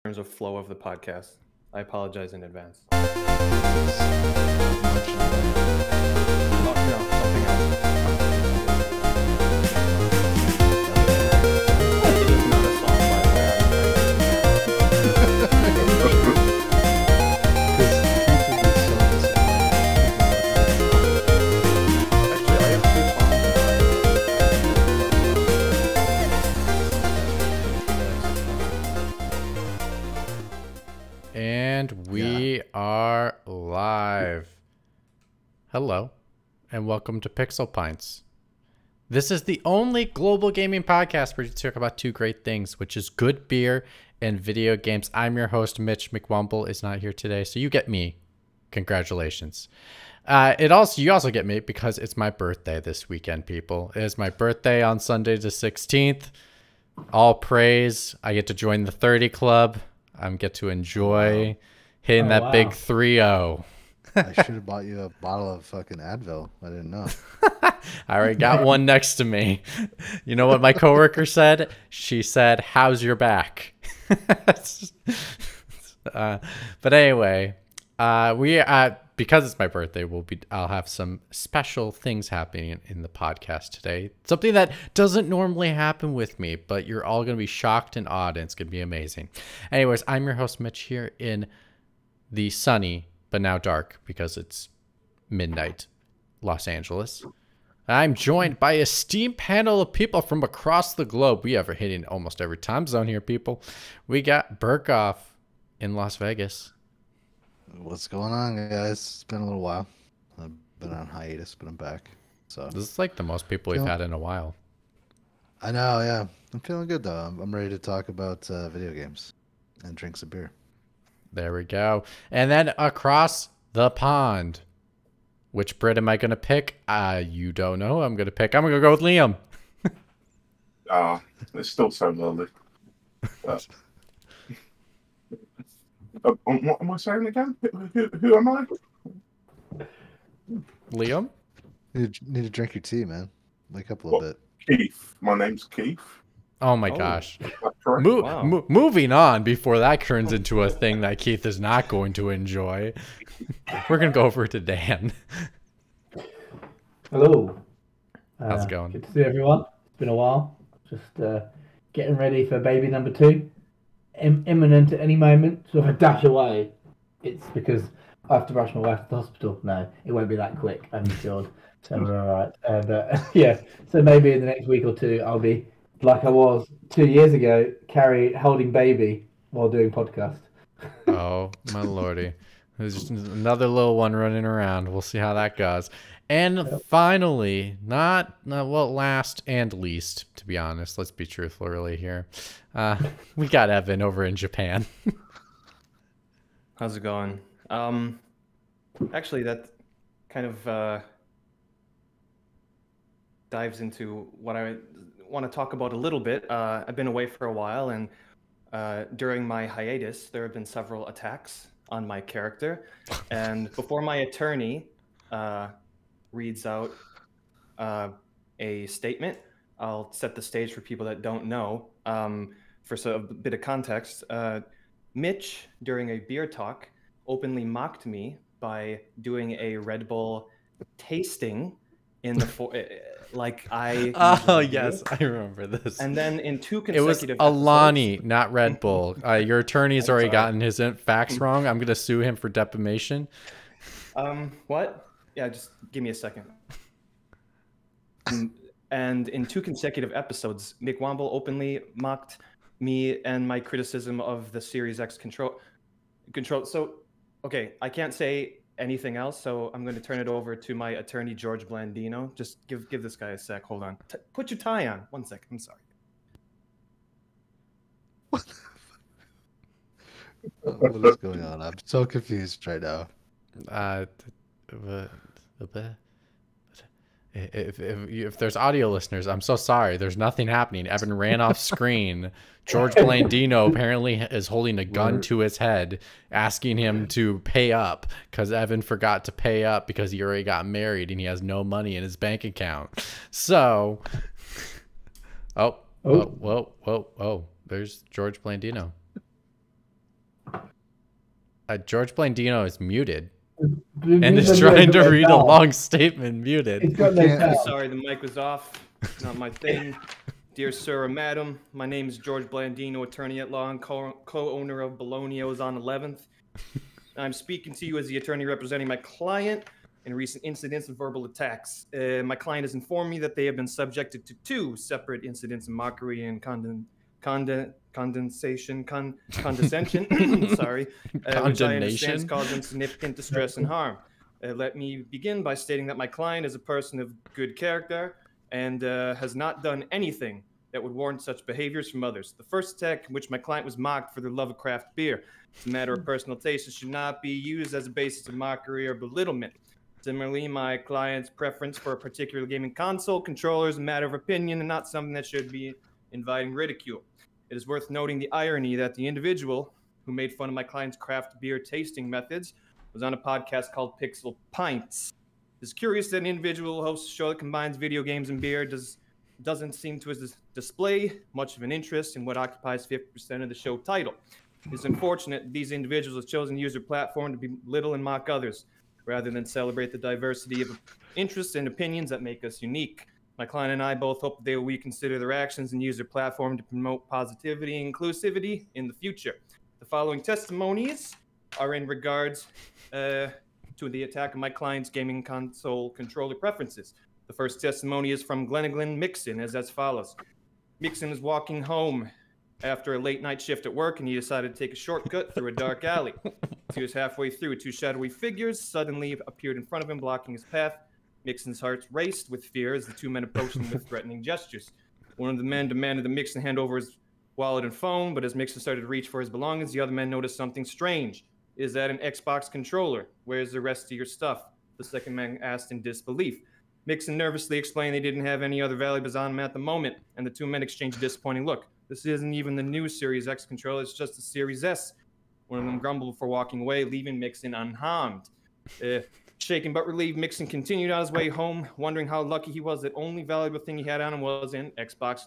terms of flow of the podcast. I apologize in advance. Oh, no, something else. It's not a song, by the way. Actually, I have two songs. And we are live. Hello, and welcome to Pixel Pints. This is the only global gaming podcast where you talk about two great things, which is good beer and video games. I'm your host, Mitch McWumble is not here today, so you get me. Congratulations. You also get me because it's my birthday this weekend, people. It is my birthday on Sunday the 16th. All praise. I get to join the 30 club. I get to enjoy hitting that big 3-0. I should have bought you a bottle of fucking Advil. I didn't know. I already got one next to me. You know what my coworker said? She said, "How's your back?" But anyway, because it's my birthday, I'll have some special things happening in the podcast today. Something that doesn't normally happen with me, but you're all going to be shocked and awed, and it's going to be amazing. Anyways, I'm your host, Mitch, here in the sunny, but now dark, because it's midnight, Los Angeles. I'm joined by a esteemed panel of people from across the globe. We are hitting almost every time zone here, people. We got Burkoff in Las Vegas. What's going on, guys? It's been a little while. I've been on hiatus, but I'm back. So this is like the most people we've had in a while. I know, yeah. I'm feeling good though. I'm ready to talk about video games and drink some beer. There we go. And then across the pond, which Brit am I going to pick? You don't know. I'm going to go with Liam. It's still so early. What am I saying again? Who am I? Liam? You need to drink your tea, man. Wake up a little bit. Keith. My name's Keith. Oh my gosh. Wow. Moving on before that turns into a thing that Keith is not going to enjoy. We're going to go over to Dan. Hello. How's it going? Good to see everyone. It's been a while. Just getting ready for baby number 2. Imminent at any moment. So if I dash away, it's because I have to rush my wife to the hospital. No, it won't be that quick. I'm assured. So we're all right. Yeah. So maybe in the next week or two, I'll be like I was 2 years ago, holding baby while doing podcast. Oh my lordy. There's just another little one running around. We'll see how that goes. And finally, last and least, to be honest, let's be truthful really here. We got Evan over in Japan. How's it going? Actually, that kind of dives into what I want to talk about a little bit. I've been away for a while, and during my hiatus, there have been several attacks on my character. And before my attorney reads out a statement, I'll set the stage for people that don't know. For a bit of context, Mitch, during a beer talk, openly mocked me by doing a Red Bull tasting in the like I. Oh yes, I remember this. And then in 2 it was consecutive Alani, episodes, not Red Bull. Your attorney's already gotten his facts wrong. I'm gonna sue him for defamation. What? Yeah, just give me a second. And in 2 consecutive episodes, Mick Womble openly mocked me and my criticism of the Series X control. So, okay, I can't say anything else, so I'm going to turn it over to my attorney, George Blandino. Just give this guy a sec. Hold on. Put your tie on. 1 sec. I'm sorry. What is going on? I'm so confused right now. If there's audio listeners, I'm so sorry. There's nothing happening. Evan ran off screen. George Blandino apparently is holding a gun to his head, asking him to pay up because Evan forgot to pay up because he already got married and he has no money in his bank account. So, whoa. There's George Blandino. George Blandino is muted Blue and Moon's is a trying to no read a sound. long statement muted. It's got no can't- sound. Sorry, the mic was off. Not my thing. Dear sir or madam, my name is George Blandino, attorney at law and co-owner of Bologna's on 11th. I'm speaking to you as the attorney representing my client in recent incidents of verbal attacks. My client has informed me that they have been subjected to 2 separate incidents of mockery and condescension, sorry, which I understand has Condemnation? caused them significant distress and harm. Let me begin by stating that my client is a person of good character and has not done anything that would warrant such behaviors from others. The first attack in which my client was mocked for their love of craft beer. It's a matter of personal taste and should not be used as a basis of mockery or belittlement. Similarly, my client's preference for a particular gaming console controller is a matter of opinion and not something that should be inviting ridicule. It is worth noting the irony that the individual who made fun of my client's craft beer tasting methods was on a podcast called Pixel Pints. It's curious that an individual hosts a show that combines video games and beer doesn't seem to display much of an interest in what occupies 50% of the show title. It's unfortunate these individuals have chosen to use their platform to belittle and mock others, rather than celebrate the diversity of interests and opinions that make us unique. My client and I both hope they will reconsider their actions and use their platform to promote positivity and inclusivity in the future. The following testimonies are in regards to the attack of my client's gaming console controller preferences. The first testimony is from Glenaglen Mixon, as follows. Mixon is walking home after a late night shift at work, and he decided to take a shortcut through a dark alley. As he was halfway through, 2 shadowy figures suddenly appeared in front of him, blocking his path. Mixon's heart raced with fear as the 2 men approached him with threatening gestures. One of the men demanded that Mixon hand over his wallet and phone, but as Mixon started to reach for his belongings, the other men noticed something strange. Is that an Xbox controller? Where's the rest of your stuff? The second man asked in disbelief. Mixon nervously explained they didn't have any other valuables on him at the moment, and the 2 men exchanged a disappointing look. This isn't even the new Series X controller, it's just the Series S. One of them grumbled before walking away, leaving Mixon unharmed. Shaken but relieved, Mixon continued on his way home, wondering how lucky he was that only valuable thing he had on him was an Xbox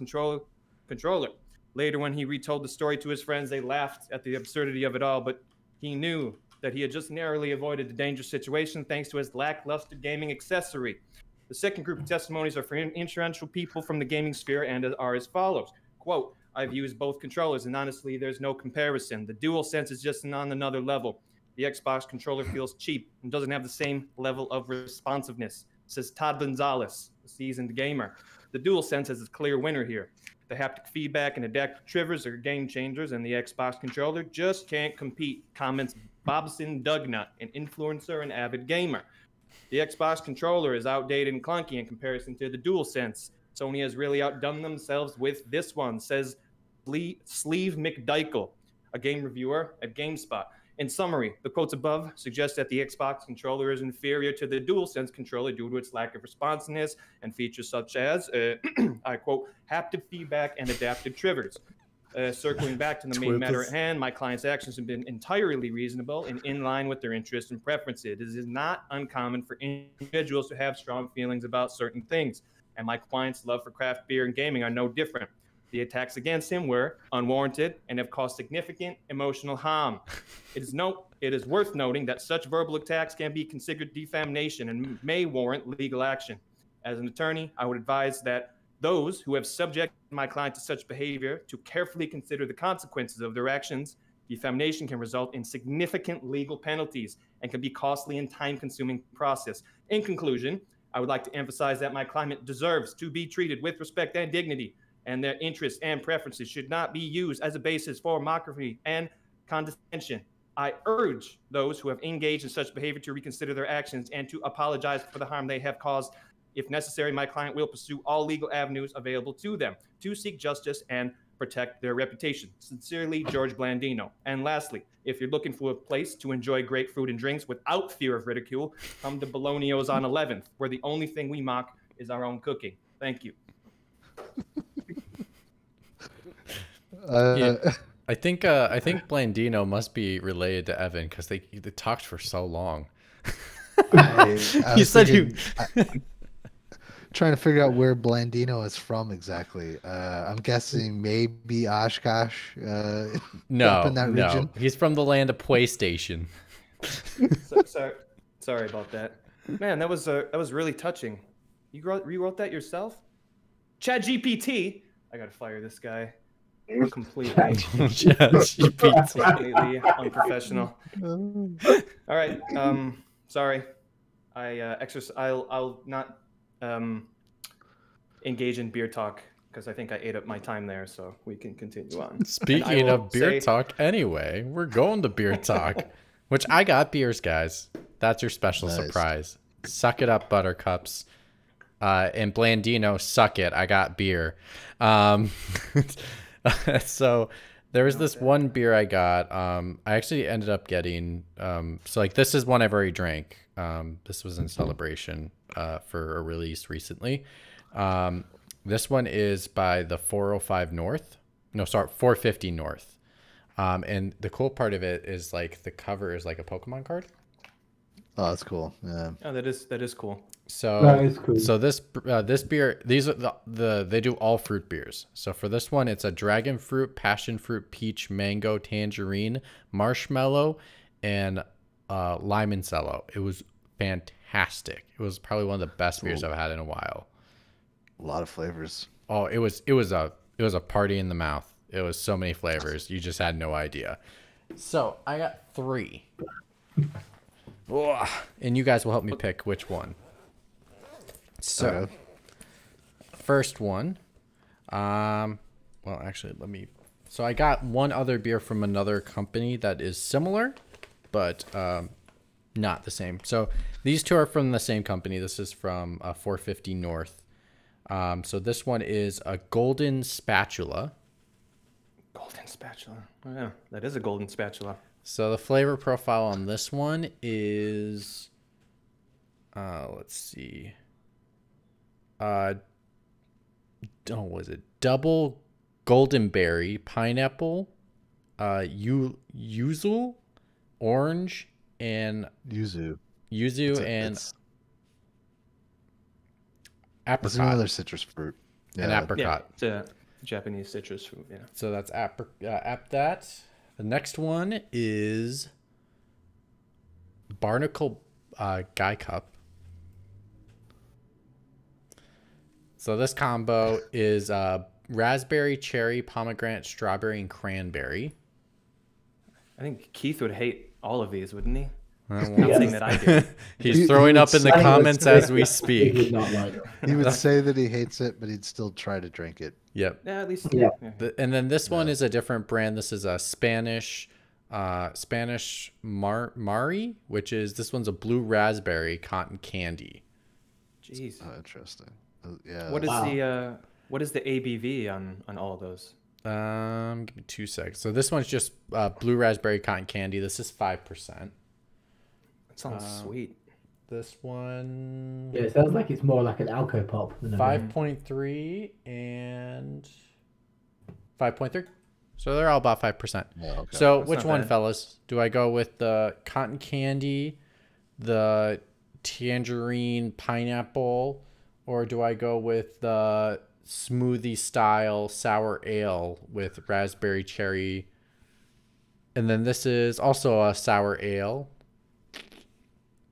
controller. Later, when he retold the story to his friends, they laughed at the absurdity of it all, but he knew that he had just narrowly avoided the dangerous situation thanks to his lackluster gaming accessory. The second group of testimonies are for influential people from the gaming sphere and are as follows. Quote, I've used both controllers, and honestly, there's no comparison. The DualSense is just on another level. The Xbox controller feels cheap and doesn't have the same level of responsiveness, says Todd Gonzalez, a seasoned gamer. The DualSense is a clear winner here. The haptic feedback and adaptive triggers are game changers, and the Xbox controller just can't compete, comments Bobson Dugnut, an influencer and avid gamer. The Xbox controller is outdated and clunky in comparison to the DualSense. Sony has really outdone themselves with this one, says Sleeve McDykel, a game reviewer at GameSpot. In summary, the quotes above suggest that the Xbox controller is inferior to the DualSense controller due to its lack of responsiveness and features such as, I quote, haptic feedback and adaptive triggers. Circling back to the main matter at hand, my client's actions have been entirely reasonable and in line with their interests and preferences. It is not uncommon for individuals to have strong feelings about certain things, and my client's love for craft beer and gaming are no different. The attacks against him were unwarranted and have caused significant emotional harm. It is worth noting that such verbal attacks can be considered defamation and may warrant legal action. As an attorney, I would advise that those who have subjected my client to such behavior to carefully consider the consequences of their actions. Defamation can result in significant legal penalties and can be costly and time-consuming process. In conclusion, I would like to emphasize that my client deserves to be treated with respect and dignity, and their interests and preferences should not be used as a basis for mockery and condescension. I urge those who have engaged in such behavior to reconsider their actions and to apologize for the harm they have caused. If necessary, my client will pursue all legal avenues available to them to seek justice and protect their reputation. Sincerely, George Blandino. And lastly, if you're looking for a place to enjoy great food and drinks without fear of ridicule, come to Bologna's on 11th, where the only thing we mock is our own cooking. Thank you. I think Blandino must be related to Evan because they talked for so long. I You was said thinking- trying to figure out where Blandino is from exactly. I'm guessing maybe Oshkosh. Up No, in that no. region. He's from the land of PlayStation. Sorry about that. Man, that was really touching. You rewrote that yourself? Chad GPT. I gotta fire this guy. Completely unprofessional. All right. Sorry. I'll not engage in beer talk because I think I ate up my time there. So we can continue on. Speaking of beer talk, anyway, we're going to beer talk, which I got beers, guys. That's your special surprise. Suck it up, Buttercups. And Blandino, suck it. I got beer. So there was this one beer I got. I actually ended up getting. So like this is one I've already drank. This was in celebration for a release recently. This one is by the 405 North. No, sorry, 450 North. And the cool part of it is like the cover is like a Pokemon card. Oh, that's cool. Yeah. Oh, that is cool. So That is cool. So this beer, these are they do all fruit beers. So for this one, it's a dragon fruit, passion fruit, peach, mango, tangerine, marshmallow, and limoncello. It was fantastic. It was probably one of the best beers I've had in a while. A lot of flavors. Oh, it was a party in the mouth. It was so many flavors. You just had no idea. So I got 3. Ugh. And you guys will help me pick which one. So, first one. Well, actually, So I got one other beer from another company that is similar, but not the same. So these two are from the same company. This is from 450 North. So this one is a golden spatula. Golden spatula. Oh, yeah, that is a golden spatula. So the flavor profile on this one is, let's see. Was it double golden berry, pineapple, yuzu, orange, and Yuzu and apricot. It's another citrus fruit. Yeah. And apricot. Yeah, it's a Japanese citrus fruit. Yeah. So that's that. The next one is Barnacle Guy Cup. So this combo is raspberry, cherry, pomegranate, strawberry, and cranberry. I think Keith would hate all of these, wouldn't he? Not saying that I do. He's throwing up in the comments as we speak. He would not like it. He would say that he hates it, but he'd still try to drink it. Yep. Yeah, at least. Yeah. And then this one is a different brand. This is a Spanish Mari, which is, this one's a blue raspberry cotton candy. Jeez. Oh, interesting. Yeah. What is the ABV on all of those? Give me 2 seconds. So this one's just blue raspberry cotton candy. This is 5%. That sounds sweet. This one, Yeah, it sounds like it's more like an alco pop than a 5.3 and 5.3. So they're all about 5%. Oh, okay. So That's which not one, bad. fellas? Do I go with the cotton candy, the tangerine pineapple, or do I go with the smoothie style sour ale with raspberry cherry? And then this is also a sour ale.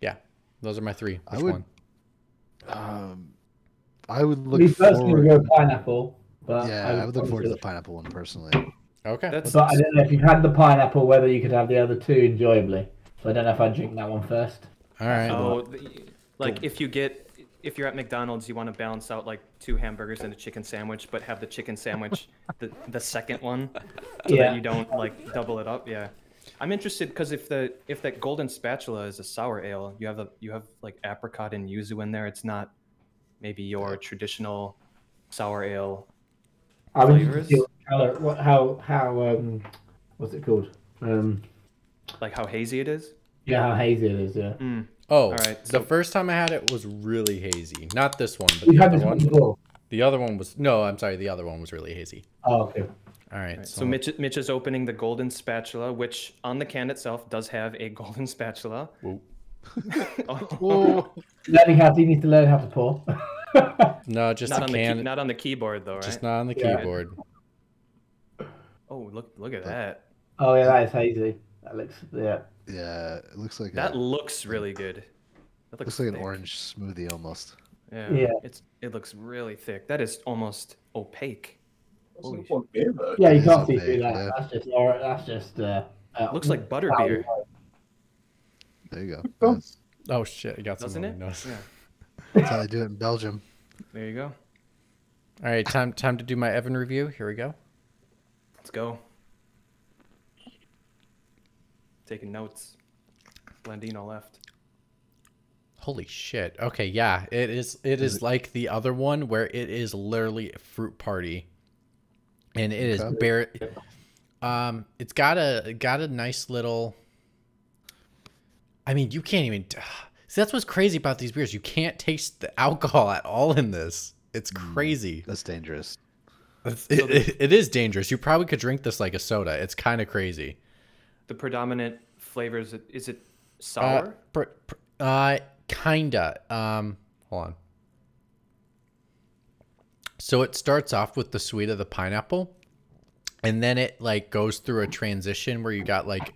Yeah, those are my 3. Which one? I would look Me personally would forward. go pineapple, but Yeah, I would look forward to the the. pineapple one personally. Okay. That's But I don't know if you've had the pineapple, whether you could have the other 2 enjoyably. So I don't know if I'd drink that one first. All right. Oh, like if you're at McDonald's, you want to balance out like 2 hamburgers and a chicken sandwich, but have the chicken sandwich the second one, so Yeah. that you don't like double it up. Yeah, I'm interested because if that golden spatula is a sour ale, you have like apricot and yuzu in there. It's not maybe your traditional sour ale. I would Flavors? see how what's it called? Like how hazy it is. Yeah, how hazy it is. Yeah. Mm. Oh, All right, the so- first time I had it was really hazy. Not this one, but You've the had other this one one. before. The other one was I'm sorry. The other one was really hazy. Oh, okay. All right. Right, so Mitch is opening the golden spatula, which on the can itself does have a golden spatula. Whoa. Oh. Oh, Learning how to, you need to learn how to pour. No, just Not a on can. not on the keyboard though, right? Just not on the Yeah. keyboard. Oh, look at that. Oh yeah, that is hazy. That looks Yeah, it looks like That looks really good. That looks like an thick. orange smoothie almost. Yeah. Yeah. It looks really thick. That is almost opaque. That's Holy not what beer, though. Yeah, you It can't is see opaque, through that. yeah. That's just Looks like butter barley beer. wine. There you go. Oh. Yes. Oh shit! You got Doesn't some on it? your nose. Yeah. That's how they do it in Belgium. There you go. All right, time to do my Evan review. Here we go. Let's go. Taking notes. Blandino left. Holy shit. Okay, yeah. It is like the other one where it is literally a fruit party. And it is Okay. bare it's got a nice little, I mean, you can't even see, that's what's crazy about these beers. You can't taste the alcohol at all in this. It's crazy. That's dangerous. It is dangerous. You probably could drink this like a soda. It's kind of crazy. The predominant flavors, is it sour? Kinda. Hold on. So it starts off with the sweet of the pineapple, and then it like goes through a transition where you got like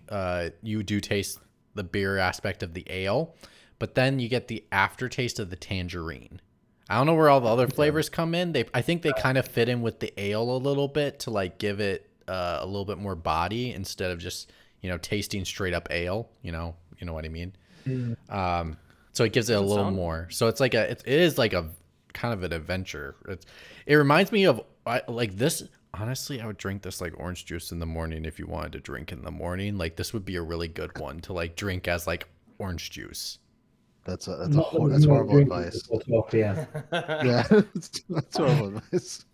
you do taste the beer aspect of the ale, but then you get the aftertaste of the tangerine. I don't know where all the other flavors come in. I think they kind of fit in with the ale a little bit to like give it a little bit more body instead of just, you know, tasting straight up ale. You know what I mean. So it gives it a little more. So it's like it is like a kind of an adventure. It reminds me of like this. Honestly, I would drink this like orange juice in the morning if you wanted to drink in the morning. Like this would be a really good one to like drink as like orange juice. That's Not when that's you horrible drink it advice. before 12 p.m. Yeah, that's horrible advice.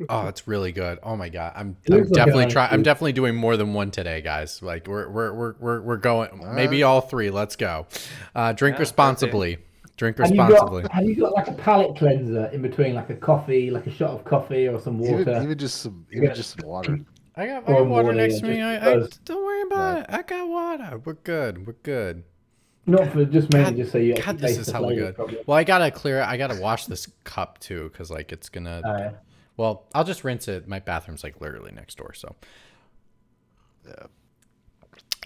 Oh, it's really good. Oh my god, I'm looks like definitely an trying. I'm orange definitely doing more than one today, guys. Like we're going. All Maybe right. all three. Let's go. Drink Yeah, responsibly. Drink Have responsibly. have you got like a palate cleanser in between, like a coffee, like a shot of coffee or some water? Even just some water. I got Or water morning, next to me. just I because- don't worry about it. I got water. We're good. We're good. Not for just mainly God- just so you God, actually this taste is the hella flavor good. properly. Well, I gotta wash this cup too, because like it's gonna. Oh, yeah. Well, I'll just rinse it. My bathroom's like literally next door, so. Yeah.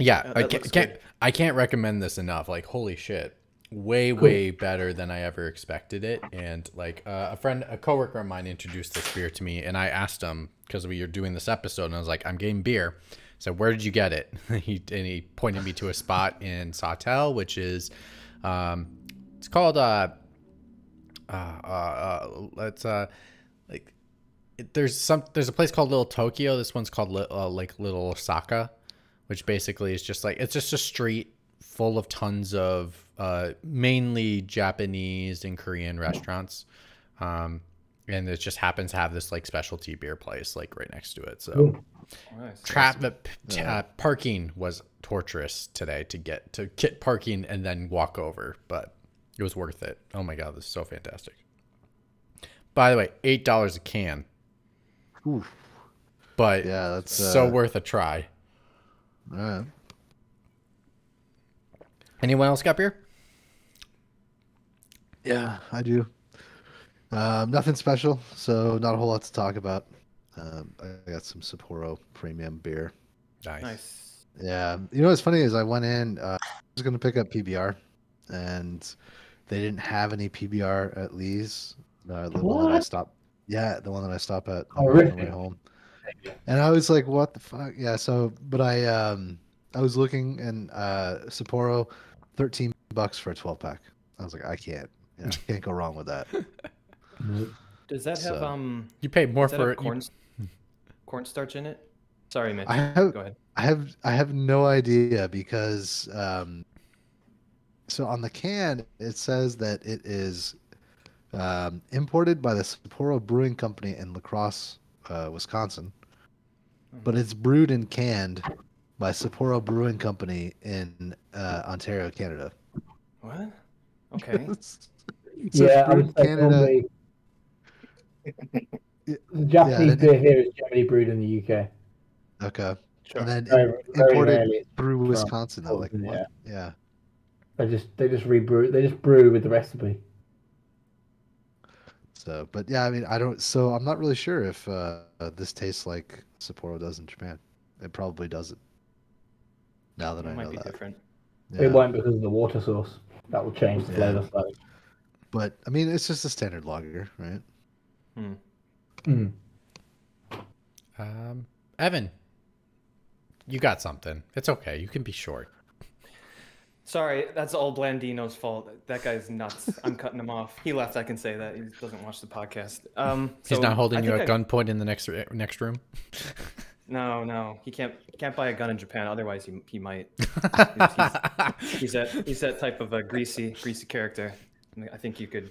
Yeah, Yeah, I that looks can't. good. I can't recommend this enough. Like, holy shit, way better than I ever expected it. And like a coworker of mine introduced this beer to me, and I asked him because we were doing this episode, and I was like, I'm getting beer. So where did you get it? He pointed me to a spot in Sawtell, which is, it's called there's a place called Little Tokyo. This one's called like Little Osaka, which basically is just like, it's just a street full of tons of mainly Japanese and Korean restaurants, and it just happens to have this like specialty beer place like right next to it. So Cool. Nice. parking was torturous today to get parking and then walk over, but it was worth it. Oh my god, this is so fantastic. By the way, $8 a can. Oof. But Yeah, that's so worth a try. All right. Anyone else got beer? Yeah, I do. Nothing special, so not a whole lot to talk about. I got some Sapporo premium beer. Nice. Yeah, you know what's funny is I went in. I was going to pick up PBR, and they didn't have any PBR at Lee's. The one that I What? stopped. Yeah, the one that I stopped at Oh, on the really? way home. And I was like, "What the fuck?" Yeah. So, but I was looking and Sapporo, $13 for a 12-pack. I was like, I can't. Can't go wrong with that. Does that have So- You paid more does that for have cornstarch in it? Sorry, Mitch. I have Go ahead. I have no idea because so on the can it says that it is imported by the Sapporo Brewing Company in La Crosse, Wisconsin, but it's brewed and canned by Sapporo Brewing Company in Ontario, Canada. What? Okay. So Yeah, it's I brewed would in say normally the Japanese and- beer here is generally brewed in the UK. Okay. Sure. And then Very, very imported rarely. through from Wisconsin though. Like Wisconsin, what? Yeah. They just rebrew. They just brew with the recipe. So, but yeah, I mean, I don't. So I'm not really sure if this tastes like Sapporo does in Japan. It probably doesn't. Now that It I might know be that. different. Yeah. It won't because of the water source. That will change the Yeah. flavor slightly. But I mean, it's just a standard lager, right? Hmm. Mm. Evan, you got something. It's okay. You can be short. Sorry, that's all Blandino's fault. That guy's nuts. I'm cutting him off. He left. I can say that. He doesn't watch the podcast. He's So not holding I you think at gunpoint in the next room. No. He can't buy a gun in Japan. Otherwise, he might. He's that type of a greasy character. I think you could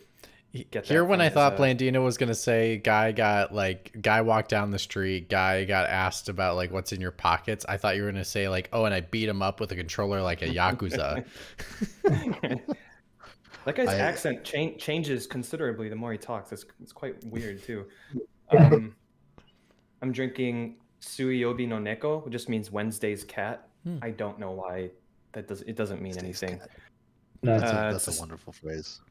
get Here that when from I his, thought Blandino was gonna say guy walked down the street, guy got asked about like what's in your pockets. I thought you were gonna say like, oh, and I beat him up with a controller like a Yakuza. That guy's accent changes considerably the more he talks. It's quite weird too. I'm drinking Suiyobi no Neko, which just means Wednesday's cat. I don't know why it doesn't mean anything. No. That's a wonderful phrase.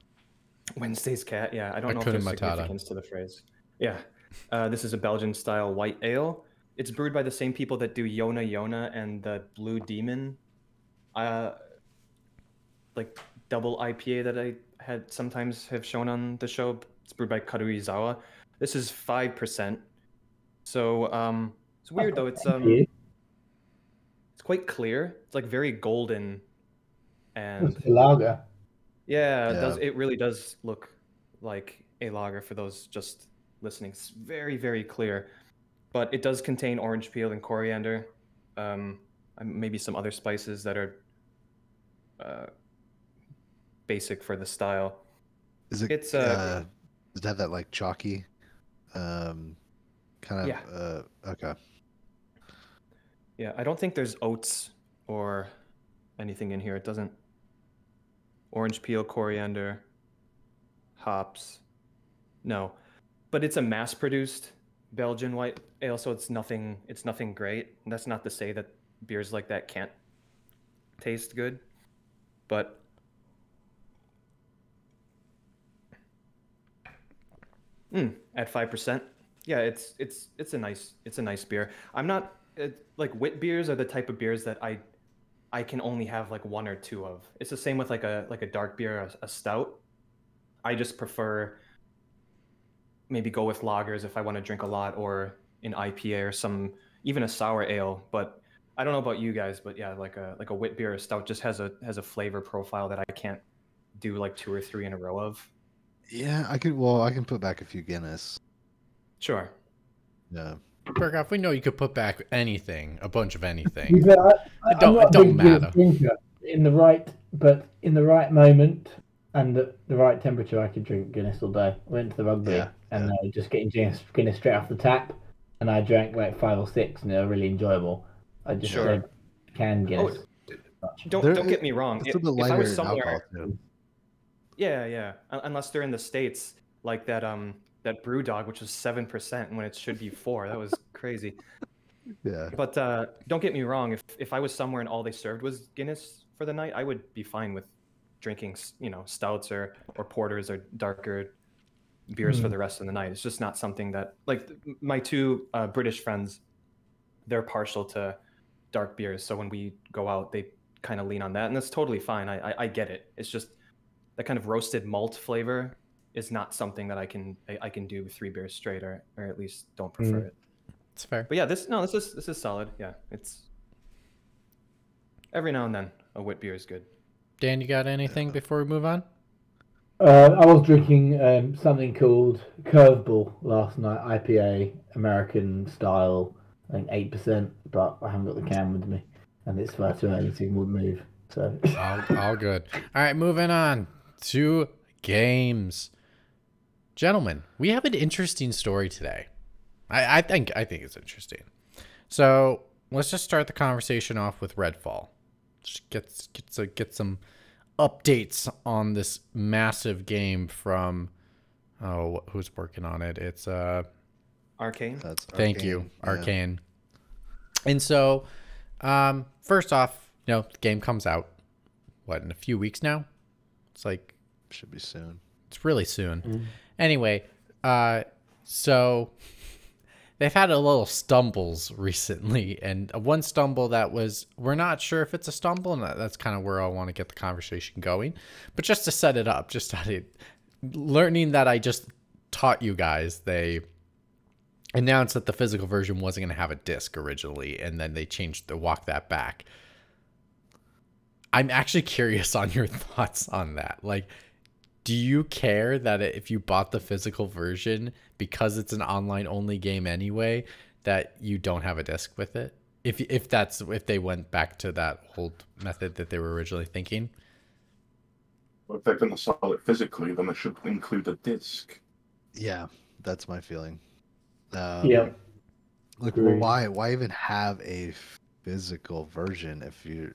Wednesday's cat, yeah. I don't know if Hakuna there's Matata. significance to the phrase. Yeah. This is a Belgian style white ale. It's brewed by the same people that do Yona Yona and the Blue Demon like double IPA that I had sometimes have shown on the show. It's brewed by Karuizawa. This is 5%. So it's weird though. It's quite clear. It's like very golden and It's a lager. yeah, Yeah. it really does look like a lager for those just listening. It's very, very clear, but it does contain orange peel and coriander, maybe some other spices that are basic for the style. Is it? It's does it have that like chalky, kind of? Yeah. Okay. Yeah, I don't think there's oats or anything in here. It doesn't. Orange peel, coriander, hops. No, but it's a mass-produced Belgian white ale, so it's nothing great. And that's not to say that beers like that can't taste good, but at 5%, yeah, it's a nice beer. I'm not like wit beers are the type of beers that I can only have like one or two of. It's the same with like a dark beer, a stout. I just prefer maybe go with lagers if I want to drink a lot, or an IPA or even a sour ale. But I don't know about you guys, but yeah, like a wit beer or stout just has a flavor profile that I can't do like two or three in a row of. Yeah, I could. Well, I can put back a few Guinness. Sure. Yeah. Berghoff, we know you could put back anything, a bunch of anything. It It don't matter. In the right moment and the right temperature, I could drink Guinness all day. Went to the rugby and just getting Guinness straight off the tap, and I drank like 5 or 6, and they were really enjoyable. I just said canned Guinness. Don't get me wrong. It's a bit If I lighter was in somewhere, alcohol too. yeah, unless they're in the States, like that brew dog, which was 7% when it should be 4. That was crazy. Yeah. But don't get me wrong. If I was somewhere and all they served was Guinness for the night, I would be fine with drinking, stouts or porters or darker beers for the rest of the night. It's just not something that, like, my two British friends, they're partial to dark beers. So when we go out, they kind of lean on that, and that's totally fine. I get it. It's just that kind of roasted malt flavor is not something that I can do 3 beers straight, or at least don't prefer it. It's fair. But yeah, this is solid. Yeah, it's every now and then a wit beer is good. Dan, you got anything before we move on? I was drinking something called Curveball last night, IPA, American style, I think 8%, but I haven't got the can with me, and it's far too early to move. So all good. All right, moving on to games. Gentlemen, we have an interesting story today. I think it's interesting. So let's just start the conversation off with Redfall. Just get some updates on this massive game from who's working on it? It's Arcane. That's thank you, yeah. Arcane. And so first off, the game comes out. what, in a few weeks now? It's like, Should be soon. it's really soon. Anyway, so they've had a little stumbles recently, and one stumble that was, we're not sure if it's a stumble, and that's kind of where I want to get the conversation going. But just to set it up, learning that I just taught you guys, they announced that the physical version wasn't going to have a disc originally, and then they walked that back. I'm actually curious on your thoughts on that. Like, do you care that if you bought the physical version, because it's an online only game anyway, that you don't have a disc with it? If they went back to that old method that they were originally thinking? Well, if they're going to sell it physically, then they should include a disc. Yeah, that's my feeling. Yeah. Like, Agreed. why even have a physical version if you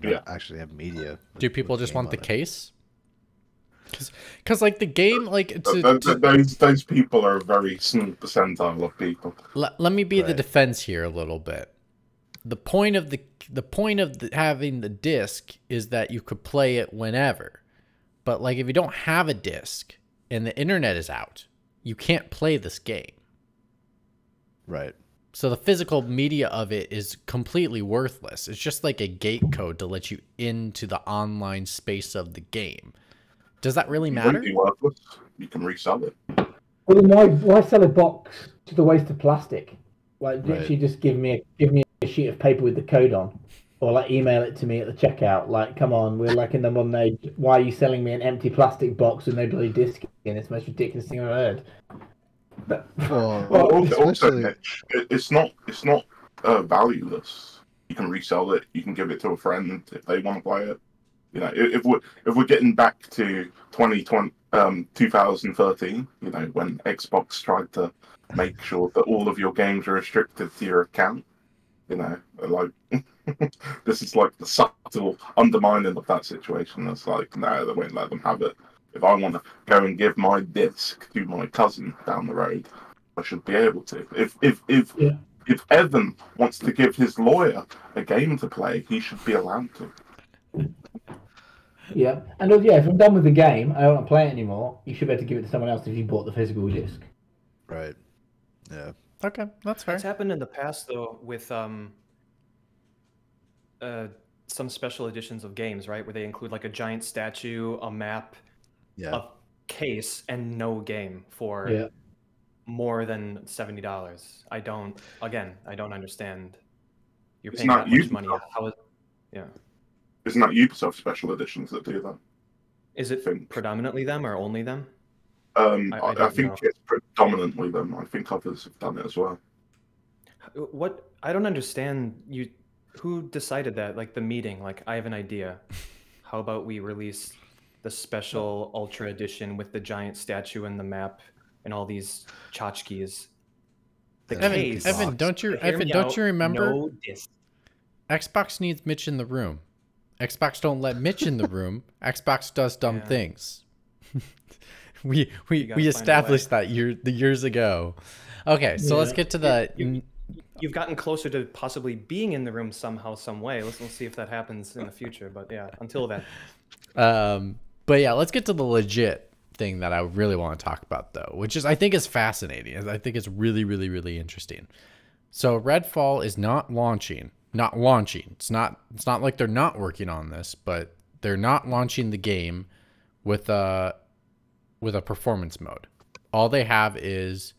don't actually have media? Do people just game want the on it? case? Because like the game, like Those people are a very small percentile of people. let me be the Right. defense here a little bit. The point of having the disc is that you could play it whenever. But like if you don't have a disc and the internet is out, you can't play this game. Right. So the physical media of it is completely worthless. It's just like a gate code to let you into the online space of the game. Does that really It matter? wouldn't be worthless. You can resell it. Well, then why sell a box to the waste of plastic? Like, Right. literally just give me a sheet of paper with the code on, or like email it to me at the checkout. Like, come on, we're like in the modern age. Why are you selling me an empty plastic box with no bloody disc in? It's the most ridiculous thing I've heard. But, Well, Also, especially Mitch, it's not valueless. You can resell it. You can give it to a friend if they want to play it. You know, if we're getting back to 2013, you know, when Xbox tried to make sure that all of your games are restricted to your account, you know, like this is like the subtle undermining of that situation. It's like, no, they won't let them have it. If I want to go and give my disc to my cousin down the road, I should be able to. If Evan wants to give his lawyer a game to play, he should be allowed to. yeah, and yeah, if I'm done with the game, I don't want to play it anymore. You should be able to give it to someone else if you bought the physical disc. right. Yeah. Okay, that's fair. It's happened in the past though with some special editions of games, right, where they include like a giant statue, a map, Yeah. a case, and no game for Yeah. more than $70. I don't understand. You're It's paying not that much money. Ubisoft. How is, yeah. Isn't that Ubisoft special editions that do that? Is it Think. predominantly them or only them? I don't think know. it's predominantly them. I think others have done it as well. What? I don't understand. Who decided that? Like the meeting? Like I have an idea. How about we release the special Ultra Edition with the giant statue and the map and all these tchotchkes? The case. Evan, don't you Hear me out, remember? No disc. Xbox needs Mitch in the room. Xbox don't let Mitch in the room. Xbox does dumb Yeah. things. we gotta find a established that years ago. Okay, so let's Yeah. get to the. You've gotten closer to possibly being in the room somehow, some way. Let's see if that happens in the future. But yeah, until then. But yeah, let's get to the legit thing that I really want to talk about though, which is I think is fascinating. I think it's really, really, really interesting. So Redfall is not launching. It's not like they're not working on this, but they're not launching the game with a performance mode. All they have is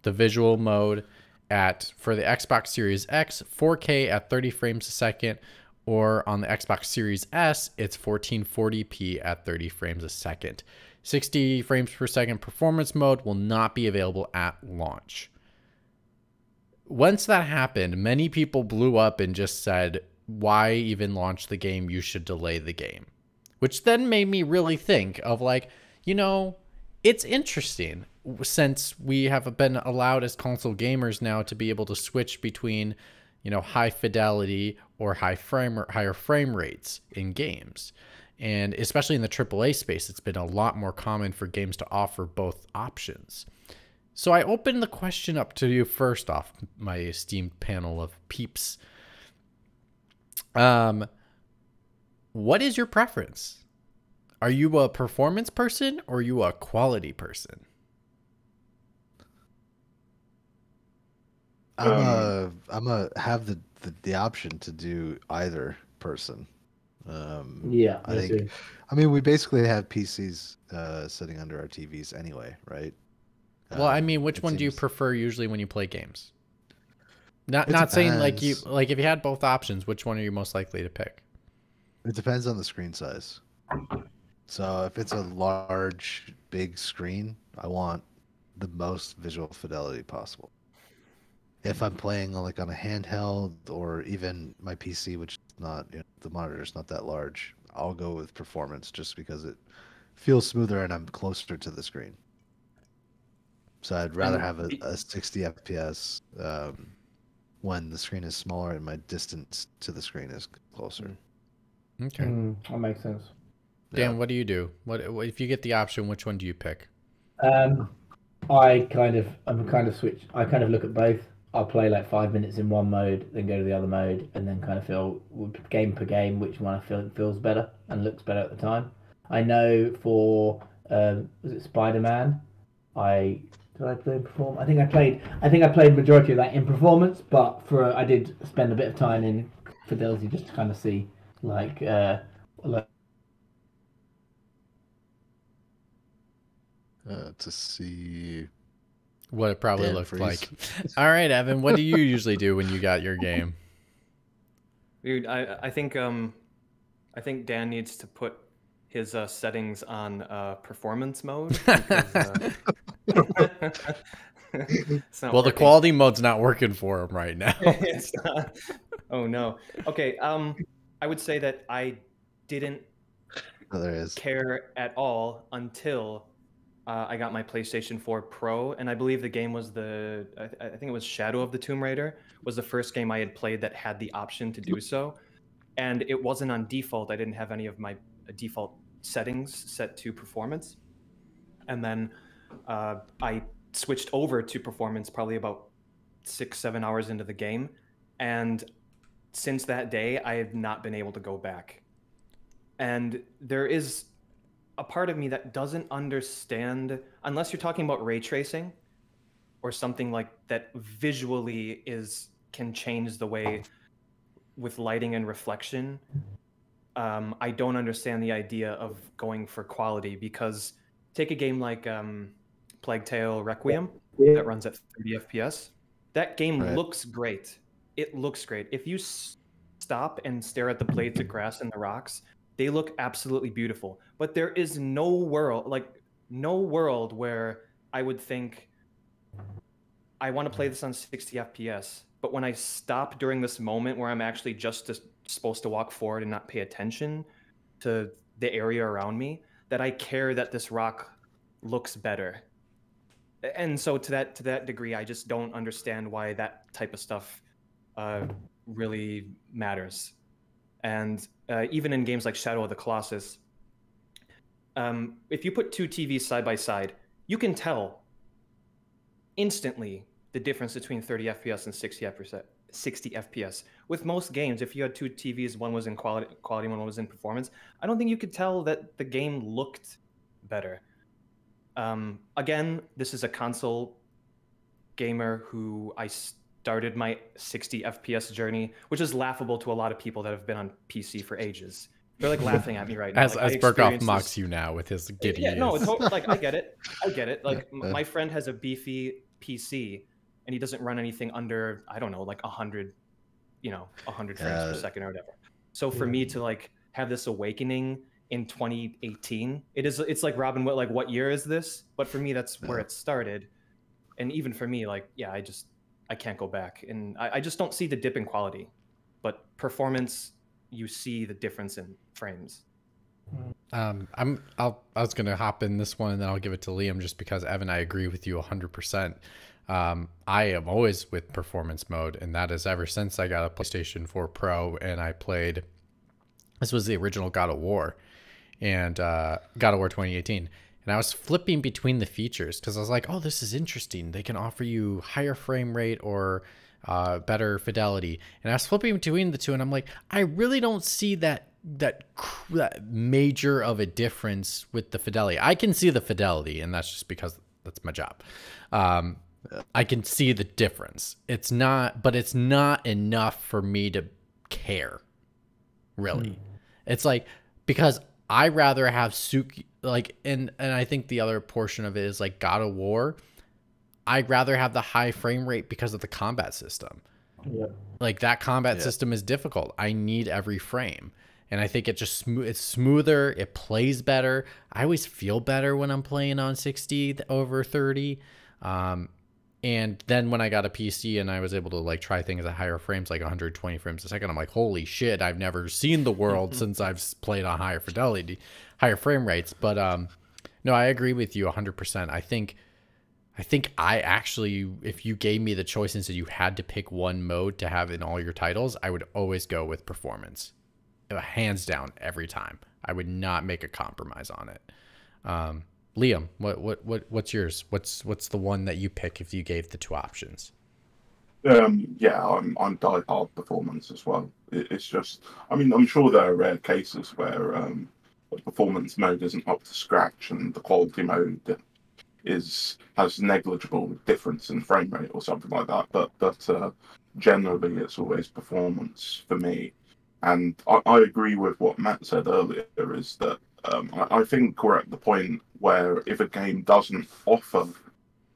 the visual mode for the Xbox Series X, 4K at 30 frames a second, or on the Xbox Series S, it's 1440p at 30 frames a second. 60 frames per second performance mode will not be available at launch. Once that happened, many people blew up and just said, why even launch the game? You should delay the game. Which then made me really think of like, you know, it's interesting since we have been allowed as console gamers now to be able to switch between, you know, high fidelity or higher frame rates in games. And especially in the AAA space, it's been a lot more common for games to offer both options. So I open the question up to you first off, my esteemed panel of peeps. what is your preference? Are you a performance person or are you a quality person? I'm a have the option to do either person. Yeah, I me think, too. I mean, we basically have PCs sitting under our TVs anyway, right? Well, I mean, which It one do you seems prefer usually when you play games? it Not saying like depends. if you had both options, which one are you most likely to pick? It depends on the screen size. So if it's a large, big screen, I want the most visual fidelity possible. If I'm playing like on a handheld or even my PC, which is not, the monitor's not that large, I'll go with performance just because it feels smoother and I'm closer to the screen. So I'd rather And have a 60 FPS when the screen is smaller and my distance to the screen is closer. Okay. That makes sense. Dan, Yeah. what do you do? What if you get the option? Which one do you pick? I'm kind of switch. I kind of look at both. I'll play like 5 minutes in one mode, then go to the other mode, and then kind of feel game per game which one I feel feels better and looks better at the time. I know for was it Spider-Man? Did I play in perform? I think I played majority of that in performance, but I did spend a bit of time in fidelity just to kind of see like To see. What it probably Dan looked freeze. like. All right, Evan, what do you usually do when you got your game? Dude, I think Dan needs to put his settings on performance mode because it's not Well, the working. quality mode's not working for him right now. It's not. Oh no. Okay. I would say that I didn't Oh, there is. care at all until I got my PlayStation 4 Pro, and I believe the game was I think it was Shadow of the Tomb Raider was the first game I had played that had the option to do so, and it wasn't on default. I didn't have any of my default settings set to performance, and then I switched over to performance probably about 6-7 hours into the game, and since that day I have not been able to go back. And there is a part of me that doesn't understand, unless you're talking about ray tracing or something like that visually can change the way with lighting and reflection. I don't understand the idea of going for quality, because take a game like Plague Tale Requiem that runs at 30 FPS. That game Right. looks great. It looks great. If you stop and stare at the blades of grass and the rocks, they look absolutely beautiful. But there is no world where I would think I want to play this on 60 FPS. But when I stop during this moment where I'm actually just supposed to walk forward and not pay attention to the area around me, that I care that this rock looks better. And so to that degree, I just don't understand why that type of stuff really matters. And even in games like Shadow of the Colossus, if you put two TVs side by side, you can tell instantly the difference between 30 FPS and 60 FPS. With most games, if you had two TVs, one was in quality, one was in performance, I don't think you could tell that the game looked better. Again, this is a console gamer who I started my 60 FPS journey, which is laughable to a lot of people that have been on PC for ages. They're like laughing at me right now. As Like, Burkoff mocks you now with his giddy. Yeah, no, like I get it. Like my friend has a beefy PC, and he doesn't run anything under, I don't know, like 100, 100 frames per second or whatever. So for me to like have this awakening in 2018, it's like, Robin, what year is this? But for me, that's where it started. And even for me, like, yeah, I can't go back, and I just don't see the dip in quality. But performance, you see the difference in frames. I was gonna hop in this one and then I'll give it to Liam, just because Evan, I agree with you 100%. I am always with performance mode, and that is ever since I got a PlayStation 4 Pro and I played. This was the original God of War, and God of War 2018. And I was flipping between the features because I was like, oh, this is interesting. They can offer you higher frame rate or better fidelity. And I was flipping between the two, and I'm like, I really don't see that that major of a difference with the fidelity. I can see the fidelity, and that's just because that's my job. I can see the difference. It's not enough for me to care, really. It's like, because I rather have Suki, like, and I think the other portion of it is like God of War. I'd rather have the high frame rate because of the combat system. Yeah. Like, that combat system is difficult. I need every frame. And I think it just it's smoother. It plays better. I always feel better when I'm playing on 60 over 30. And then when I got a PC and I was able to like try things at higher frames, like 120 frames a second, I'm like, holy shit, I've never seen the world since I've played on higher fidelity, higher frame rates. But no, I agree with you 100%. I think I actually, if you gave me the choice and said you had to pick one mode to have in all your titles, I would always go with performance. Hands down, every time. I would not make a compromise on it. Liam, what's yours? What's the one that you pick if you gave the two options? Yeah, I'm die-hard performance as well. It's just, I mean, I'm sure there are rare cases where the performance mode isn't up to scratch and the quality mode has negligible difference in frame rate or something like that. But generally, it's always performance for me. And I agree with what Matt said earlier, is that I think we're at the point where if a game doesn't offer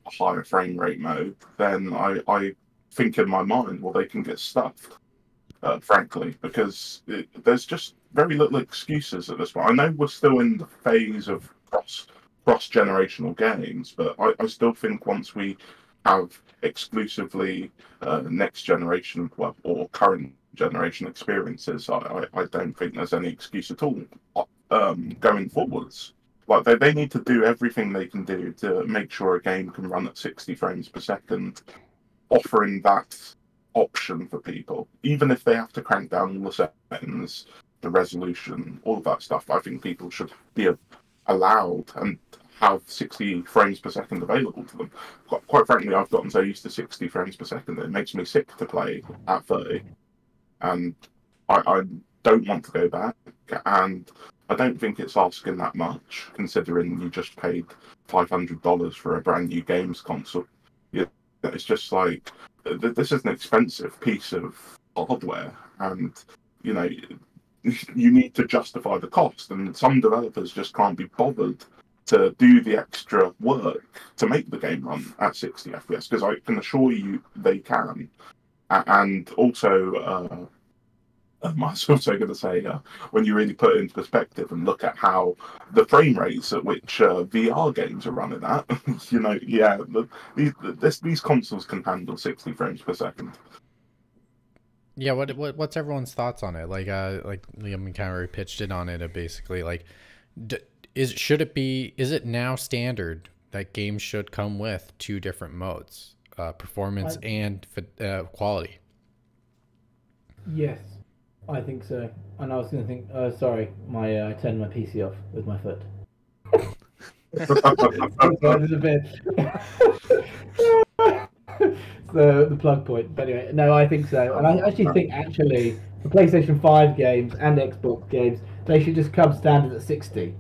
a higher frame rate mode, then I think in my mind, well, they can get stuffed, frankly, because there's just very little excuses at this point. I know we're still in the phase of cross-generational games, but I still think once we have exclusively next generation, well, or current generation experiences, I don't think there's any excuse at all going forwards. Like, they need to do everything they can do to make sure a game can run at 60 frames per second, offering that option for people. Even if they have to crank down all the settings, the resolution, all of that stuff, I think people should be allowed and have 60 frames per second available to them. Quite frankly, I've gotten so used to 60 frames per second that it makes me sick to play at 30. And I don't want to go back, and I don't think it's asking that much, considering you just paid $500 for a brand new games console. It's just like, this is an expensive piece of hardware, and you know, you need to justify the cost, and some developers just can't be bothered to do the extra work to make the game run at 60 FPS, because I can assure you they can. And also, I was also going to say, when you really put it into perspective and look at how the frame rates at which VR games are running at, you know, yeah, these consoles can handle 60 frames per second. Yeah, what's everyone's thoughts on it? Like Liam kind of pitched in on it, basically, like, is it now standard that games should come with two different modes, performance and quality? Yes, I think so. And I was going to think, sorry, I turned my PC off with my foot. So the plug point. But anyway, no, I think so. And I actually think, for PlayStation 5 games and Xbox games, they should just come standard at 60.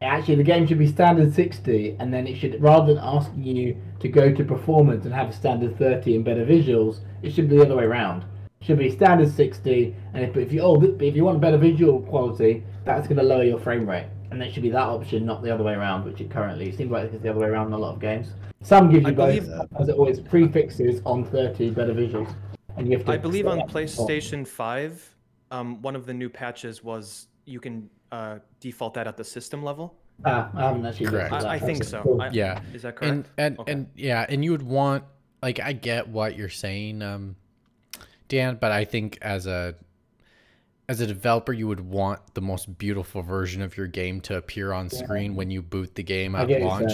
Actually, the game should be standard 60, and then it should, rather than asking you to go to performance and have a standard 30 and better visuals, it should be the other way around. It should be standard 60, and if you want better visual quality, that's going to lower your frame rate, and it should be that option, not the other way around, which it currently seems like it's the other way around in a lot of games. Some give you both, as it always, prefixes on 30 better visuals, and you have to. I believe on PlayStation 5, one of the new patches was you can default that at the system level. I haven't actually. Correct. I think so. Cool. Yeah. Is that correct? And you would want, like, I get what you're saying, Dan, but I think as a developer, you would want the most beautiful version of your game to appear on screen when you boot the game at launch.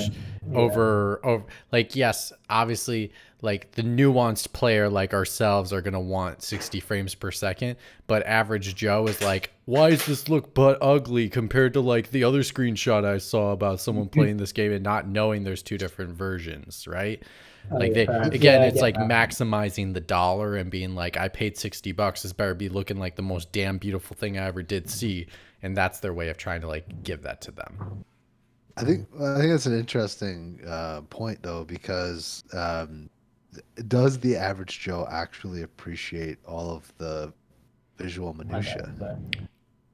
over like, yes, obviously, like the nuanced player like ourselves are gonna want 60 frames per second, but average Joe is like, why does this look butt ugly compared to like the other screenshot I saw about someone playing this game and not knowing there's two different versions, right? Like they, again, it's like maximizing the dollar and being like, I paid $60, this better be looking like the most damn beautiful thing I ever did see, and that's their way of trying to like give that to them. I think that's an interesting point though, because does the average Joe actually appreciate all of the visual minutia?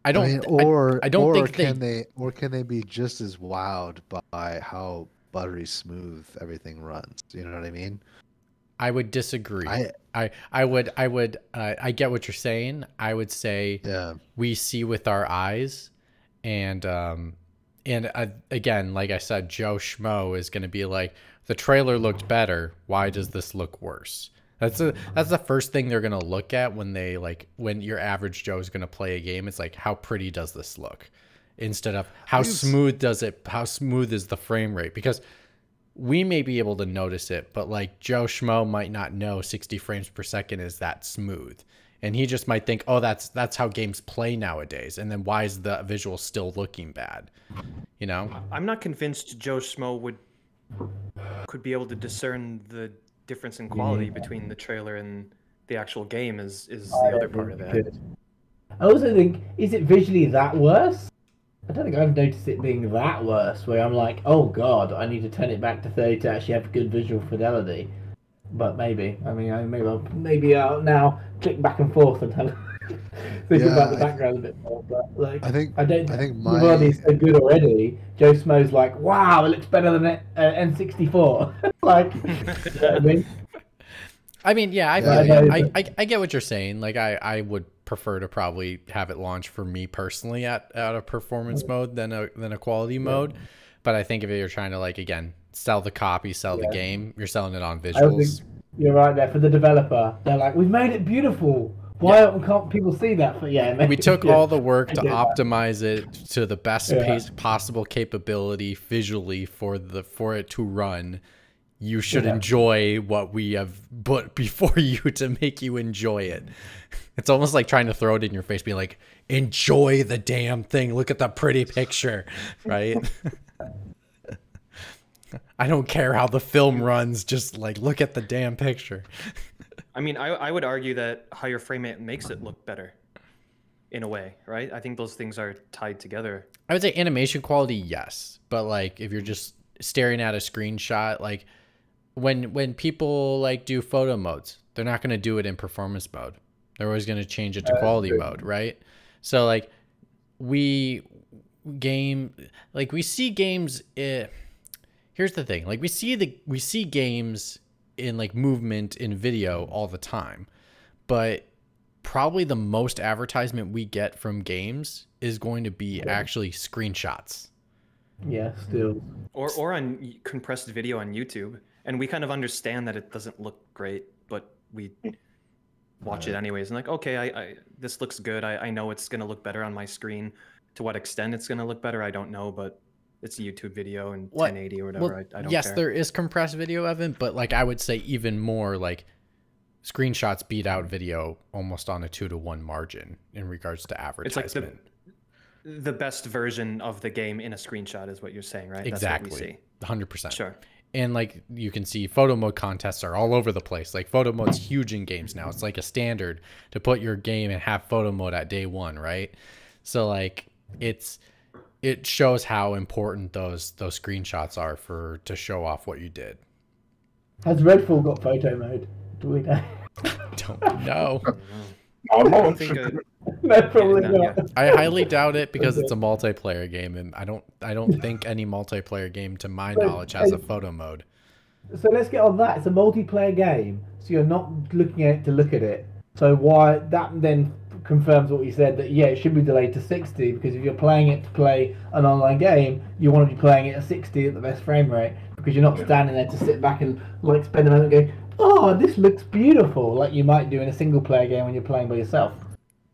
I don't. I mean, or I don't think can they be just as wowed by how buttery smooth everything runs? You know what I mean? I would disagree. I get what you're saying. I would say we see with our eyes, and again, like I said, Joe Schmo is going to be like, the trailer looked better. Why does this look worse? That's the first thing they're going to look at when your average Joe is going to play a game. It's like, how pretty does this look? Instead of how smooth is the frame rate? Because we may be able to notice it, but like Joe Schmo might not know 60 frames per second is that smooth. And he just might think, oh, that's how games play nowadays. And then why is the visual still looking bad? You know? I'm not convinced Joe Schmo could be able to discern the difference in quality between the trailer and the actual game is the other part of that. I also think, is it visually that worse? I don't think I've noticed it being that worse, where I'm like, oh god, I need to turn it back to 30 to actually have good visual fidelity. But maybe, I mean, maybe I'll now click back and forth and have think about the background a bit more. But like, I think everybody's so good already. Joe Schmo's like, wow, it looks better than N64. Like, you know what I mean? I mean, yeah, I get what you're saying. Like, I would prefer to probably have it launch for me personally at a performance mode than a quality mode. But I think if you're trying to, like, again, sell the copy, sell the game, you're selling it on visuals. You're right there. For the developer, they're like, we've made it beautiful. Why can't people see that? But we took all the work to optimize it to the best possible capability visually for it to run. You should enjoy what we have put before you to make you enjoy it. It's almost like trying to throw it in your face, being like, enjoy the damn thing. Look at the pretty picture, right? I don't care how the film runs. Just like, look at the damn picture. I mean, I would argue that higher frame rate makes it look better in a way, right? I think those things are tied together. I would say animation quality, yes. But like, if you're just staring at a screenshot, like when people like do photo modes, they're not going to do it in performance mode. They're always going to change it to quality mode, right? So like we see games. Here's the thing: like we see games in like movement in video all the time, but probably the most advertisement we get from games is going to be actually screenshots. Yeah, still. Or on compressed video on YouTube, and we kind of understand that it doesn't look great, but we watch it anyways. And like, okay, this looks good. I know it's gonna look better on my screen. To what extent it's gonna look better, I don't know, but it's a YouTube video in 1080 or whatever. Well, I don't care. There is compressed video, Evan, but like I would say even more like screenshots beat out video almost on a 2-to-1 margin in regards to advertisement. It's like the best version of the game in a screenshot is what you're saying, right? Exactly. That's what we see. 100%. Sure. And like you can see photo mode contests are all over the place. Like photo mode's huge in games now. It's like a standard to put your game and have photo mode at day one, right? So like it shows how important those screenshots are to show off what you did. Has Redfall got photo mode? Do we know? Don't know. I don't think No, probably not. I highly doubt it because it's a multiplayer game, and I don't think any multiplayer game, to my knowledge, has a photo mode. So let's get on that. It's a multiplayer game, so you're not looking at it to look at it. So why that then confirms what we said, that it should be delayed to 60, because if you're playing it to play an online game, you want to be playing it at 60 at the best frame rate, because you're not standing there to sit back and like spend a moment going, oh, this looks beautiful, like you might do in a single player game when you're playing by yourself.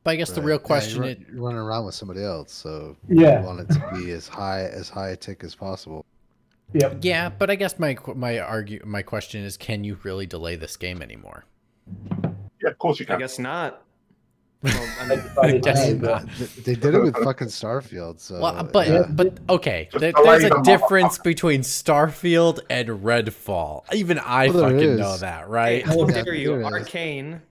But I guess the real question is you're running around with somebody else, so you want it to be as high tick as possible. Yep. Yeah, but I guess my question is, can you really delay this game anymore? Yeah, of course you I can. guess not. Well, I I mean, decided guess no, not. but They did it with fucking Starfield. So Well, yeah. but okay, Just there's delay a the difference between Starfield and Redfall. Even I Well, there fucking is. know that, hey, right? how Yeah, dare you, there is. Arcane?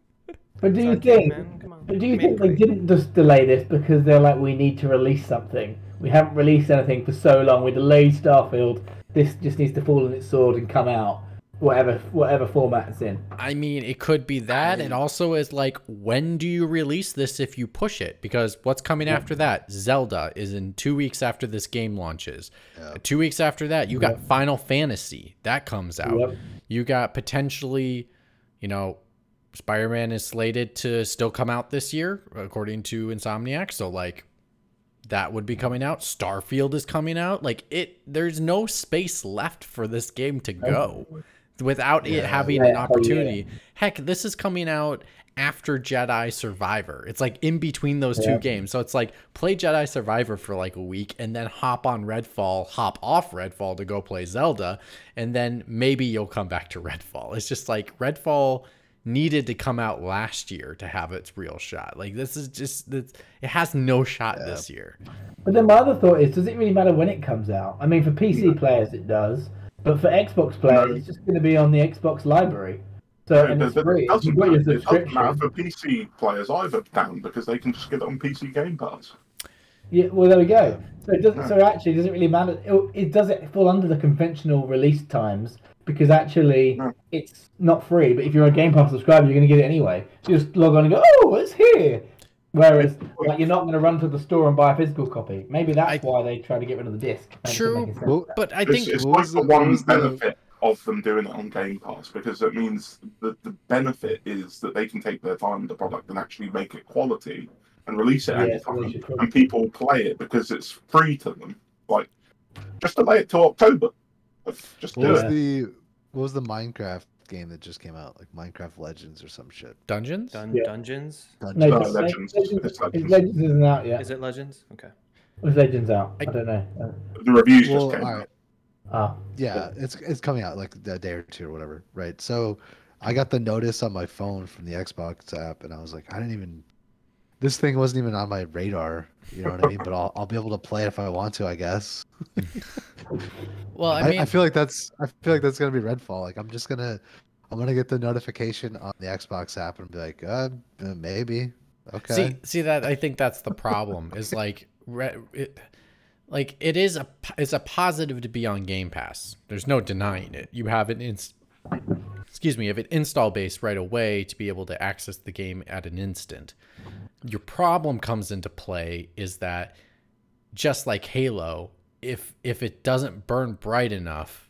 But do It's you Arcane, think? man. Come on. But do you Made think they great. didn't just delay this because they're like, we need to release something? We haven't released anything for so long. We delayed Starfield. This just needs to fall on its sword and come out, whatever format it's in. I mean, it could be that. It also is like, when do you release this if you push it? Because what's coming after that? Zelda is in 2 weeks after this game launches. Yeah. 2 weeks after that, you got Yep. Final Fantasy. That comes out. Yep. You got potentially, Spider-Man is slated to still come out this year, according to Insomniac. So, like, that would be coming out. Starfield is coming out. Like, there's no space left for this game to go without it having an opportunity. Heck, this is coming out after Jedi Survivor. It's like in between those two games. So it's like, play Jedi Survivor for like a week and then hop on Redfall, hop off Redfall to go play Zelda, and then maybe you'll come back to Redfall. It's just like Redfall needed to come out last year to have its real shot. Like, this is just, it has no shot this year. But then my other thought is, does it really matter when it comes out? I mean, for PC players it does, but for Xbox players, it's just going to be on the Xbox library. So, and it's free. If you've got your It doesn't matter subscription. for PC players either, Dan, because they can just get it on PC Game Pass. Yeah, well, there we go. So it doesn't. So actually, it doesn't really matter. It does it fall under the conventional release times because actually it's not free. But if you're a Game Pass subscriber, you're going to get it anyway. So you just log on and go, oh, it's here. Whereas, like, you're not going to run to the store and buy a physical copy. Maybe that's why they try to get rid of the disc. True, but I think It's what like was the the- what one was the- benefit of them doing it on Game Pass, because it means that the benefit is that they can take their time with the product and actually make it quality and release it Yeah, anytime, so they should and people play it because it's free to them. Like, just delay it till October. Just do it. What was the Minecraft game that just came out? Like Minecraft Legends or some shit. Dungeons? Dungeons? No, Dungeons. Legends. It's Legends. Legends isn't out yet. Is it Legends? Okay. Was Legends out? I don't know. The reviews Well, just came all out. right. Yeah. It's coming out like a day or two or whatever, right? So I got the notice on my phone from the Xbox app, and I was like, this thing wasn't even on my radar. You know what I mean? But I'll be able to play it if I want to, I guess. Well, I mean, I feel like that's gonna be Redfall. Like I'm gonna get the notification on the Xbox app and be like, maybe. Okay. see that I think that's the problem. Is like it's a positive to be on Game Pass. There's no denying it. You have an install base right away to be able to access the game at an instant. Your problem comes into play is that, just like Halo, if it doesn't burn bright enough,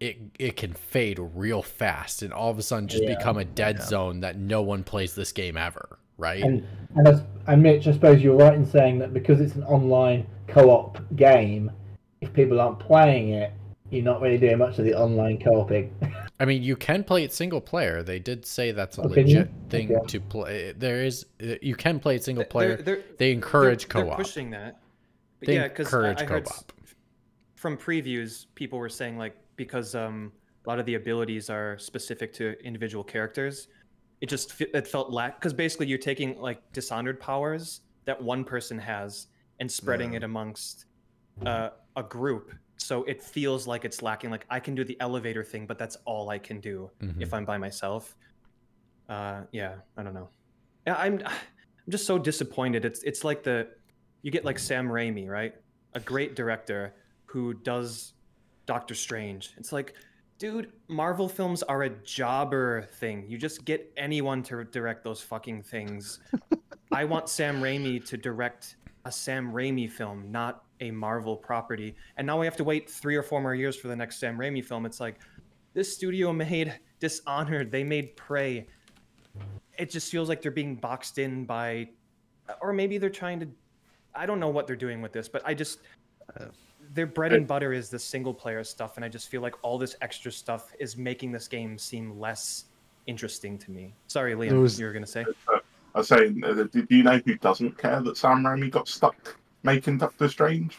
it can fade real fast and all of a sudden just become a dead zone that no one plays this game ever, right? And Mitch, I suppose you're right in saying that because it's an online co-op game, if people aren't playing it, you're not really doing much of the online co-oping. I mean, you can play it single player. They did say that's a Can legit you? thing Okay. to play. You can play it single player. They're- They encourage they're co-op. pushing that. But They yeah, because encourage I heard co-op. from previews, people were saying like because a lot of the abilities are specific to individual characters, it felt because basically you're taking like Dishonored powers that one person has and spreading it amongst a group. So it feels like it's lacking. Like I can do the elevator thing, but that's all I can do if I'm by myself. Yeah, I don't know. Yeah, I'm just so disappointed. It's like you get like Sam Raimi, right? A great director who does Doctor Strange. It's like, dude, Marvel films are a jobber thing. You just get anyone to direct those fucking things. I want Sam Raimi to direct a Sam Raimi film, not a Marvel property. And now we have to wait 3 or 4 more years for the next Sam Raimi film. It's like, this studio made Dishonored. They made Prey. It just feels like they're being boxed in by, or maybe they're trying to, I don't know what they're doing with this, but their bread and butter is the single player stuff. And I just feel like all this extra stuff is making this game seem less interesting to me. Sorry, Liam, you were going to say? I was saying, do you know who doesn't care that Sam Raimi got stuck making Doctor Strange?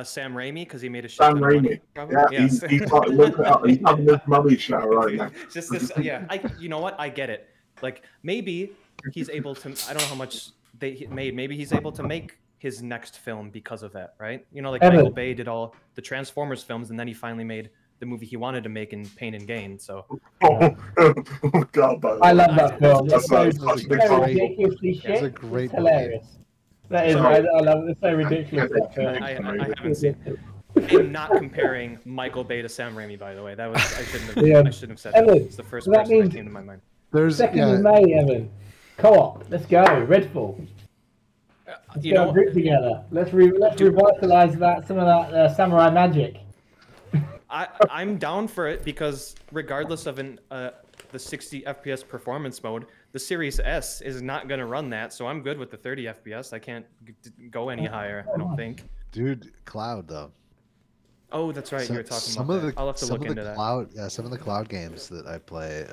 Sam Raimi because he made a shit Sam ton of money. Raimi. Probably. Yeah, Yes. he's like, look it up. He's having his money show right now. Just this, yeah. You know what? I get it. Like maybe he's able to. I don't know how much they made. Maybe he's able to make his next film because of that, right? You know, like Evan. Michael Bay did all the Transformers films, and then he finally made the movie he wanted to make in Pain and Gain. So Oh, God, by the I way. love that film. That's It's so, such a it's big so film. ridiculously shit. It's a great It's movie. hilarious. That is, So- I love it. It's so ridiculous. That film. I haven't seen it. I'm not comparing Michael Bay to Sam Raimi, by the way. That was I shouldn't have. Yeah. I shouldn't have said that. Evan, It's the first so that person that means- came to my mind. There's 2nd of May, Evan. Co-op. Let's go. Redfall. Let's You get a know, group together. Let's revitalize that some of that samurai magic. I'm down for it because regardless of the 60 FPS performance mode, the Series S is not going to run that, so I'm good with the 30 FPS. I can't go any higher, I don't think. dude, cloud though. Oh, that's right. You were talking some about of that. the I'll have to some look of the into that. cloud some of the cloud games that I play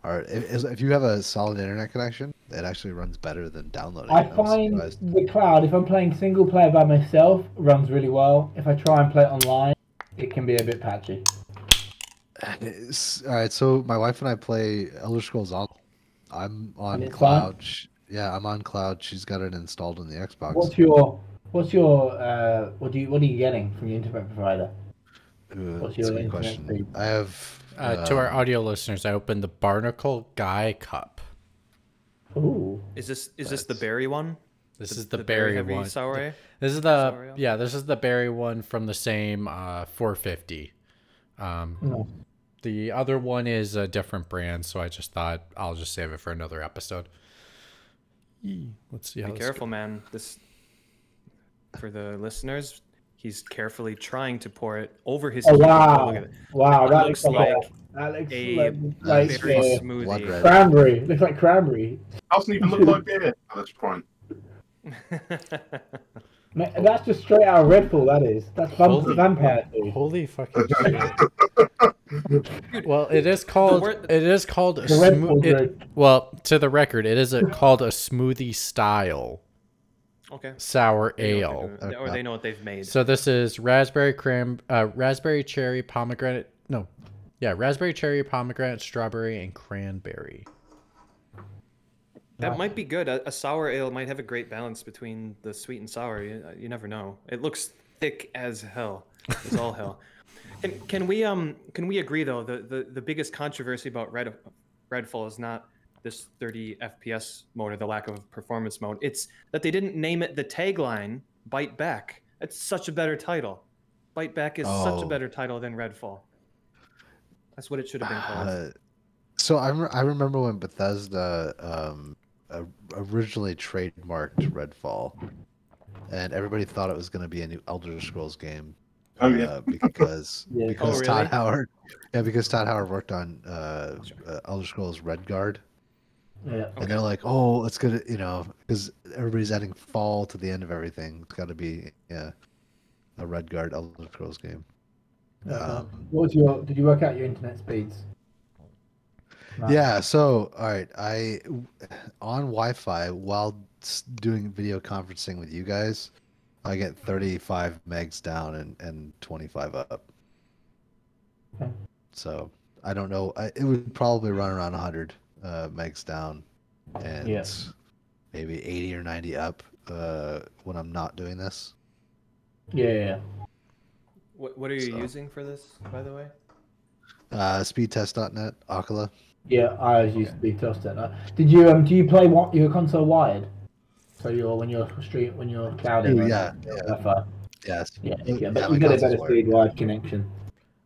are if you have a solid internet connection, it actually runs better than downloading. I it. I'm find surprised. the cloud, if I'm playing single player by myself, runs really well. If I try and play it online, it can be a bit patchy. All right, so my wife and I play Elder Scrolls on. I'm on And it's cloud. Yeah, I'm on cloud. She's got it installed on the Xbox. What are you getting from your internet provider? What's That's a your good internet question. speed? I have To our audio listeners, I opened the Barnacle Guy Cup. Ooh. Is this the berry one? This is the berry heavy one. sour ale? This is Sour ale? this is the berry one from the same 450. No. The other one is a different brand, so I just thought I'll just save it for another episode. Let's see how Be this careful, man. This for the listeners. He's carefully trying to pour it over his. Oh teeth. wow! Look at it. Wow, It that looks looks like that looks a like berry Blood smoothie. red. cranberry. Looks like cranberry. Doesn't even look like beer at this point. Man, that's just straight out of Redfall. That is. That's Holy- vampire food. Holy fucking shit. Well, it is called word- it is called a The Red Bull smoothie. drink. Well, to the record, it is called a smoothie style Okay. sour They know what ale. they're doing, or they know what they've made. So this is raspberry cherry pomegranate. No, yeah, raspberry cherry pomegranate, strawberry, and cranberry. That might be good. A sour ale might have a great balance between the sweet and sour. You never know. It looks thick as hell. It's all hell. Can we agree though? The biggest controversy about Redfall is not this 30 FPS mode or the lack of performance mode. It's that they didn't name it the tagline "Bite Back." It's such a better title. "Bite Back" is such a Oh. better title than Redfall. That's what it should have been called. So I remember when Bethesda originally trademarked Redfall, and everybody thought it was going to be a new Elder Scrolls game. Oh yeah. Because Yeah. because Oh, Todd really? Howard, because Todd Howard worked on Elder Scrolls Redguard, Yeah. and they're like, oh, it's gonna, because everybody's adding fall to the end of everything. It's got to be a Redguard Elder Scrolls game. Did you work out your internet speeds? No. Yeah, so all right, on Wi-Fi while doing video conferencing with you guys, I get 35 megs down and 25 up. Okay. So I don't know. It would probably run around 100 megs down, and Yeah. maybe 80 or 90 up when I'm not doing this. Yeah. What are you So- using for this, by the way? Speedtest.net, Ocula. Yeah, I always used to be toasted. Did you do you play your console wired? So when you're clouding, Yeah, Wi-Fi. yes. Yeah, you get, Yeah, you my get a console's better wired. speed wired connection.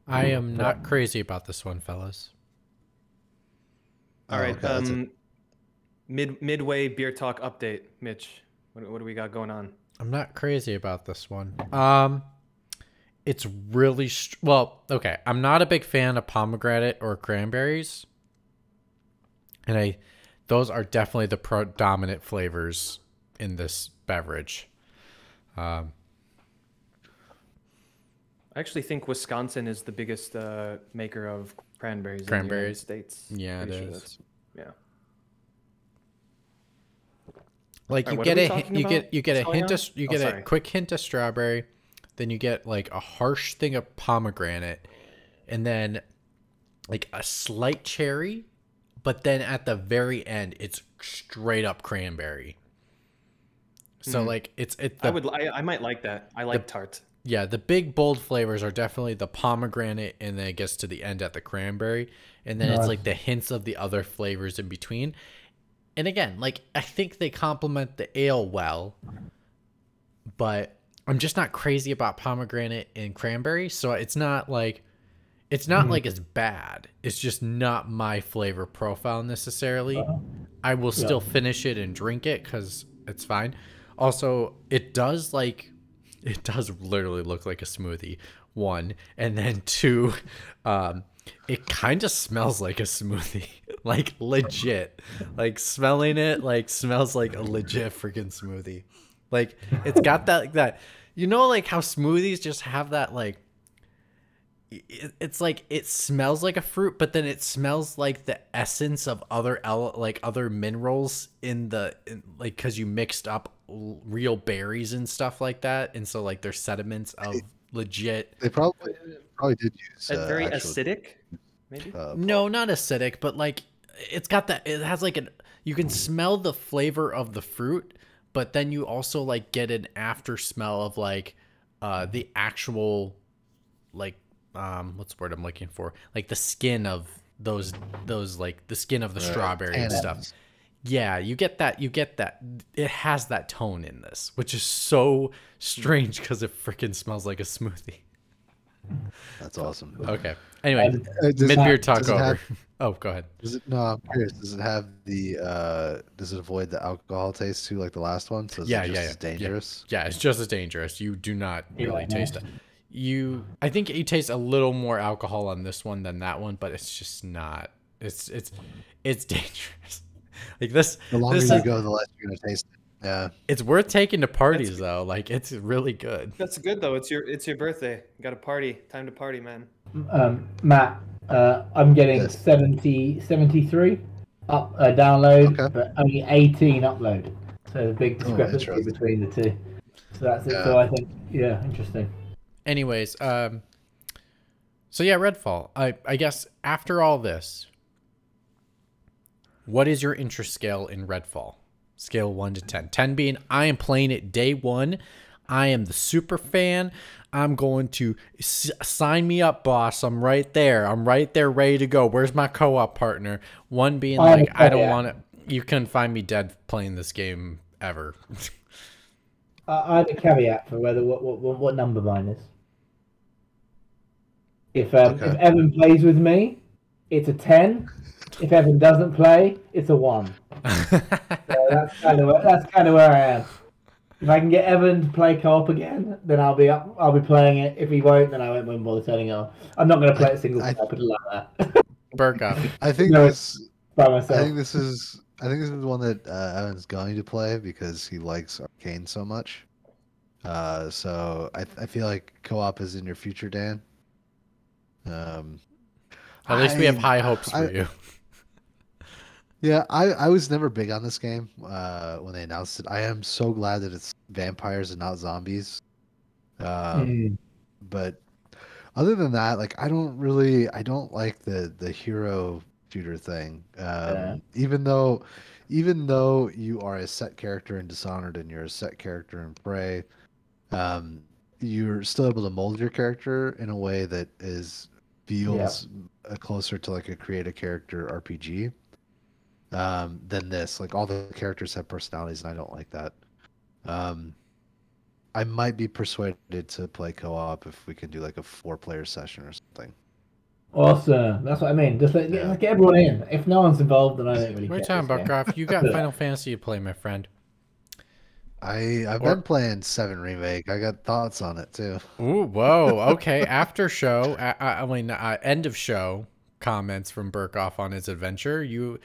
I am not crazy about this one, fellas. All right. Okay, that's it. Midway beer talk update, Mitch. What do we got going on? I'm not crazy about this one. It's really well. Okay, I'm not a big fan of pomegranate or cranberries, and those are definitely the predominant flavors in this beverage. I actually think Wisconsin is the biggest maker of cranberries in the United Cranberries? States. Yeah, it Pretty sure is. that's- Yeah. Like Alright, you what get are we a talking you about? get a What's going hint on? of you get a Sorry. quick hint of strawberry, then you get like a harsh thing of pomegranate, and then like a slight cherry, but then at the very end it's straight up cranberry. So like I might like that. I like tart. Yeah, the big bold flavors are definitely the pomegranate, and then it gets to the end at the cranberry, and then it's like the hints of the other flavors in between. And again, like I think they complement the ale well, but I'm just not crazy about pomegranate and cranberry, so it's not like it's bad. It's just not my flavor profile necessarily. I will still finish it and drink it because it's fine. Also, it does literally look like a smoothie, one, and then two, it kind of smells like a smoothie, like legit, like smelling it like smells like a legit freaking smoothie. Like it's got that you know, like how smoothies just have that like it's like it smells like a fruit, but then it smells like the essence of other minerals like because you mixed up real berries and stuff like that, and so like there's sediments of legit. They probably did use very acidic, maybe. No, not acidic, but like it's got that. It has like you can smell the flavor of the fruit, but then you also like get an after smell of like the actual like what's the word I'm looking for? Like the skin of those like the skin of the strawberry and stuff. Yeah, you get that. It has that tone in this, which is so strange because it freaking smells like a smoothie. That's awesome. Okay. Anyway, mid-beer talk over. Oh, go ahead. I'm curious. Does it have does it avoid the alcohol taste too, like the last one? So Yeah. As dangerous? Yeah, it's just as dangerous. You do not really taste it. I think you taste a little more alcohol on this one than that one, but it's just not. It's dangerous. Like this. The longer you go, the less you're gonna taste it. Yeah. It's worth taking to parties though. Like it's really good. That's good though. It's your birthday. You got to party. Time to party, man. Matt, I'm getting 73 up download, but only 18 upload. So the big discrepancy between the two. So that's it. So I think, interesting. Anyways, so yeah, Redfall. I guess after all this, what is your interest scale in Redfall? Scale 1 to 10. 10 being I am playing it day one. I am the super fan. I'm going to sign me up, boss. I'm right there. I'm right there, ready to go. Where's my co-op partner? 1 being like, I don't want to. You couldn't find me dead playing this game ever. I have a caveat for what number mine is. If Evan plays with me, it's a 10. If Evan doesn't play, it's a 1. So that's kind of where I am. If I can get Evan to play co-op again, then I'll be playing it. If he won't, then I won't bother turning it on. I'm not going to play it single player. Put it like that. Burka. I think by myself. I think this is one that Evan's going to play because he likes Arcane so much. So I feel like co-op is in your future, Dan. At least we have high hopes for you. Yeah, I was never big on this game when they announced it. I am so glad that it's vampires and not zombies. But other than that, like I don't like the hero shooter thing. Even though you are a set character in Dishonored and you're a set character in Prey, you're still able to mold your character in a way that feels closer to like a create a character RPG. Than this. Like all the characters have personalities, and I don't like that. I might be persuaded to play co-op if we can do like a 4-player session or something. Awesome. That's what I mean. Just get everyone in. If no one's involved, then I don't really care. We're talking about Garth. You got Final Fantasy to play, my friend. I've been playing 7 Remake. I got thoughts on it too. Ooh, whoa. Okay. After show, end of show comments from Burkoff on his adventure. You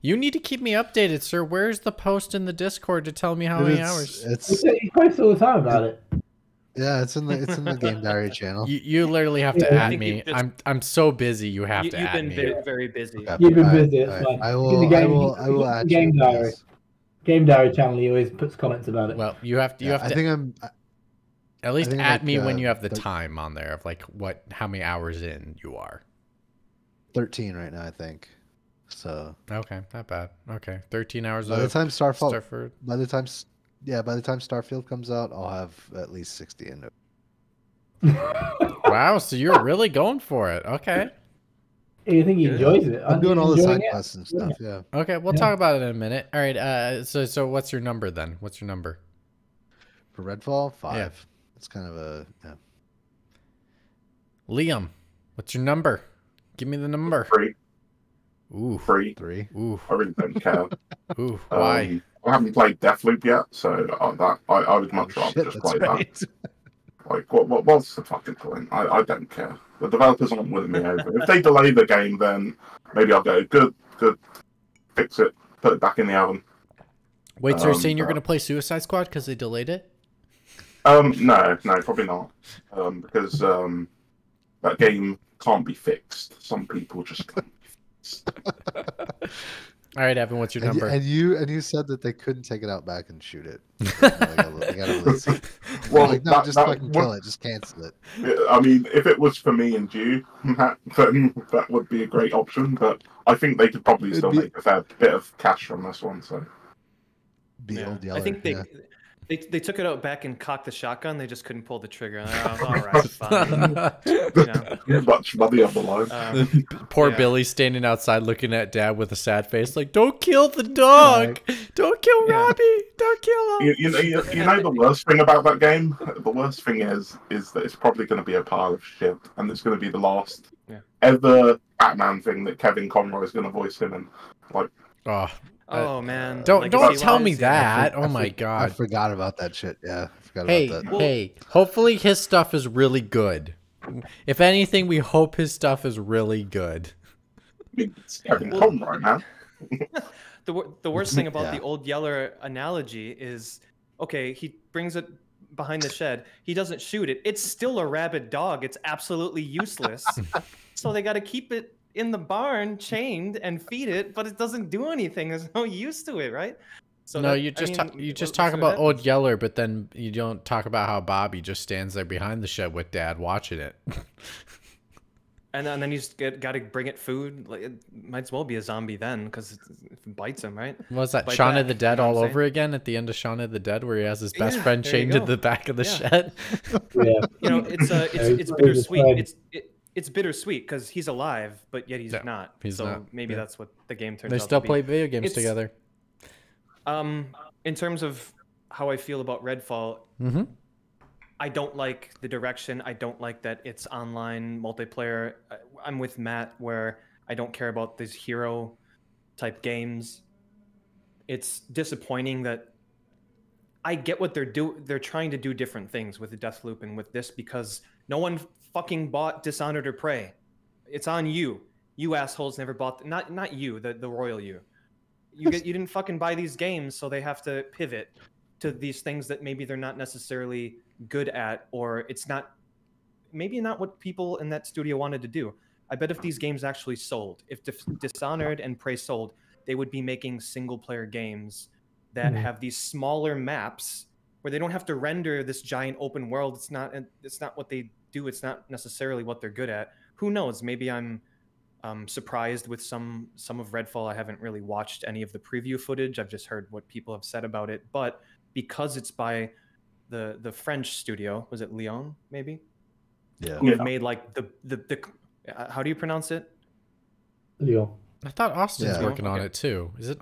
need to keep me updated, sir. Where's the post in the Discord to tell me how many hours? He posts all the time about it. Yeah, it's in the Game Diary channel. You literally have to add me. I'm so busy. You have to add me. You've been very busy. Okay. You've been busy. It's fine. I will add Game you. Diary. Game Diary channel. He always puts comments about it. Well, you have to. I think At least think at like, me when you have the thir- time on there of like how many hours in you are. 13 right now, I think. So Okay, not bad. Okay, 13 hours by the of time Starfield. by the time, by the time Starfield comes out, I'll have at least 60 in it. Wow, so you're really going for it. Okay. You think he Good. enjoys it? I'm Aren't doing you all the enjoying side it? quests and stuff. Yeah. Okay, we'll Yeah. talk about it in a minute. All right. So what's your number then? What's your number? For Redfall, 5. Yeah. It's kind of a Liam, what's your number? Give me the number. 3. Ooh. 3. 3. Ooh. I really don't care. Ooh. Why? I haven't played Deathloop yet, so I would Oh, much rather shit, just that's play that. right. Like, what's the fucking point? I don't care. The developers aren't winning me over. If they delay the game, then maybe I'll go, good, fix it, put it back in the oven. Wait, so you're saying you're going to play Suicide Squad because they delayed it? No, probably not. Because that game can't be fixed. Some people just can't be fixed. All right, Evan, what's your number? And you said that they couldn't take it out back and shoot it. They gotta release it. Well, Like, no, that- just that fucking would- kill it. Just cancel it. I mean, if it was for me and you, Matt, then that would be a great option. But I think they could probably It'd still be- make a fair bit of cash from this one. So Be Yeah. old Yeller. I think yeah. they took it out back and cocked the shotgun. They just couldn't pull the trigger. Oh, all right, fine. You know, much money on the line. Poor Yeah. Billy standing outside looking at Dad with a sad face, like, "Don't kill the dog! Don't kill Yeah. Robbie! Don't kill him!" You know the worst thing about that game? The worst thing is that it's probably going to be a pile of shit, and it's going to be the last ever Batman thing that Kevin Conroy is going to voice him in. Like, Oh, oh man, don't legacy tell me wise, yeah. that. Oh my I God. forgot about that shit. Yeah, I forgot Hey, about that. hey. Hopefully his stuff is really good. If anything, we hope his stuff is really good. I mean, it's Kevin Conroy, man. The worst thing about Yeah. the old Yeller analogy is, okay, he brings it behind the shed. He doesn't shoot it. It's still a rabid dog. It's absolutely useless. So they got to keep it in the barn, chained, and feed it, but it doesn't do anything. There's no use to it, right? So No, that- you I just mean, you just we'll talk see what about happens. Old Yeller, but then you don't talk about how Bobby just stands there behind the shed with Dad watching it. And then you just got to bring it food. Like, it might as well be a zombie then, because it bites him, right? What was that Bite Shaun back, of the Dead you know all what I'm over again at the end of Shaun of the Dead, where he has his best Yeah, friend there you chained to go. the back of the Yeah. shed? Yeah. You know, it's it's bittersweet. fine. It's bittersweet because he's alive, but yet he's Yeah, not. he's so not. maybe Yeah. that's what the game turns They out still to be. play video games It's- together. In terms of how I feel about Redfall, Mm-hmm. I don't like the direction. I don't like that it's online multiplayer. I'm with Matt where I don't care about these hero type games. It's disappointing that I get what they're trying to do different things with the Deathloop and with this because no one fucking bought Dishonored or Prey. It's on you. You assholes never bought not you, the royal you. You didn't fucking buy these games, so they have to pivot to these things that maybe they're not necessarily good at, or it's not maybe not what people in that studio wanted to do. I bet if these games actually sold, if Dishonored and Prey sold, they would be making single player games that have these smaller maps where they don't have to render this giant open world. It's not what they do. It's not necessarily what they're good at. Who knows? Maybe I'm surprised with some of Redfall. I haven't really watched any of the preview footage. I've just heard what people have said about it. But because it's by the French studio, was it Lyon maybe? Yeah. Who have made like the how do you pronounce it? Leo. I thought Austin's Yeah. working on Okay. it too. Isn't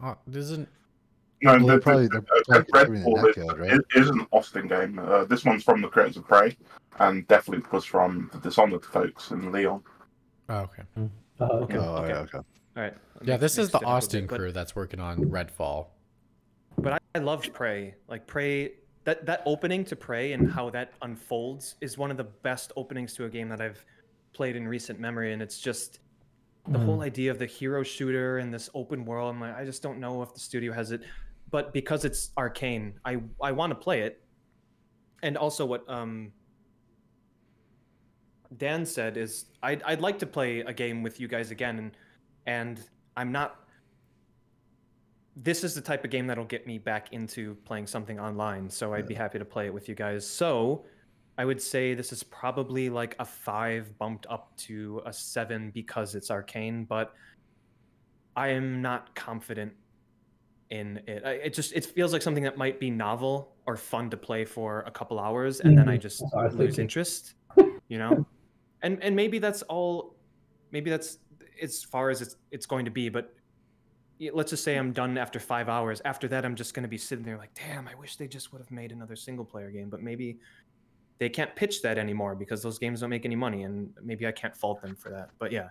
No, Well, they're probably distributing Redfall that code, right? is an Austin game. This one's from the creators of Prey, and Deathloop was from the Dishonored folks in Lyon. oh, okay. Okay. Oh, Okay. okay. All right. Yeah, this is the Mixed it up a Austin bit, but- crew that's working on Redfall. But I loved Prey. Like Prey, that opening to Prey and how that unfolds is one of the best openings to a game that I've played in recent memory. And it's just the whole idea of the hero shooter and this open world. I'm like, I just don't know if the studio has it. But because it's Arcane, I want to play it. And also what Dan said is I'd like to play a game with you guys again, and I'm not. This is the type of game that'll get me back into playing something online, so I'd be happy to play it with you guys. So I would say this is probably like a 5 bumped up to a 7 because it's Arcane, but I am not confident in it. It feels like something that might be novel or fun to play for a couple hours, and then I just That's what I was lose thinking. interest, you know? And maybe that's all, maybe that's as far as it's going to be, but let's just say I'm done after 5 hours. After that, I'm just going to be sitting there like, damn, I wish they just would have made another single player game, but maybe they can't pitch that anymore because those games don't make any money, and maybe I can't fault them for that. But yeah,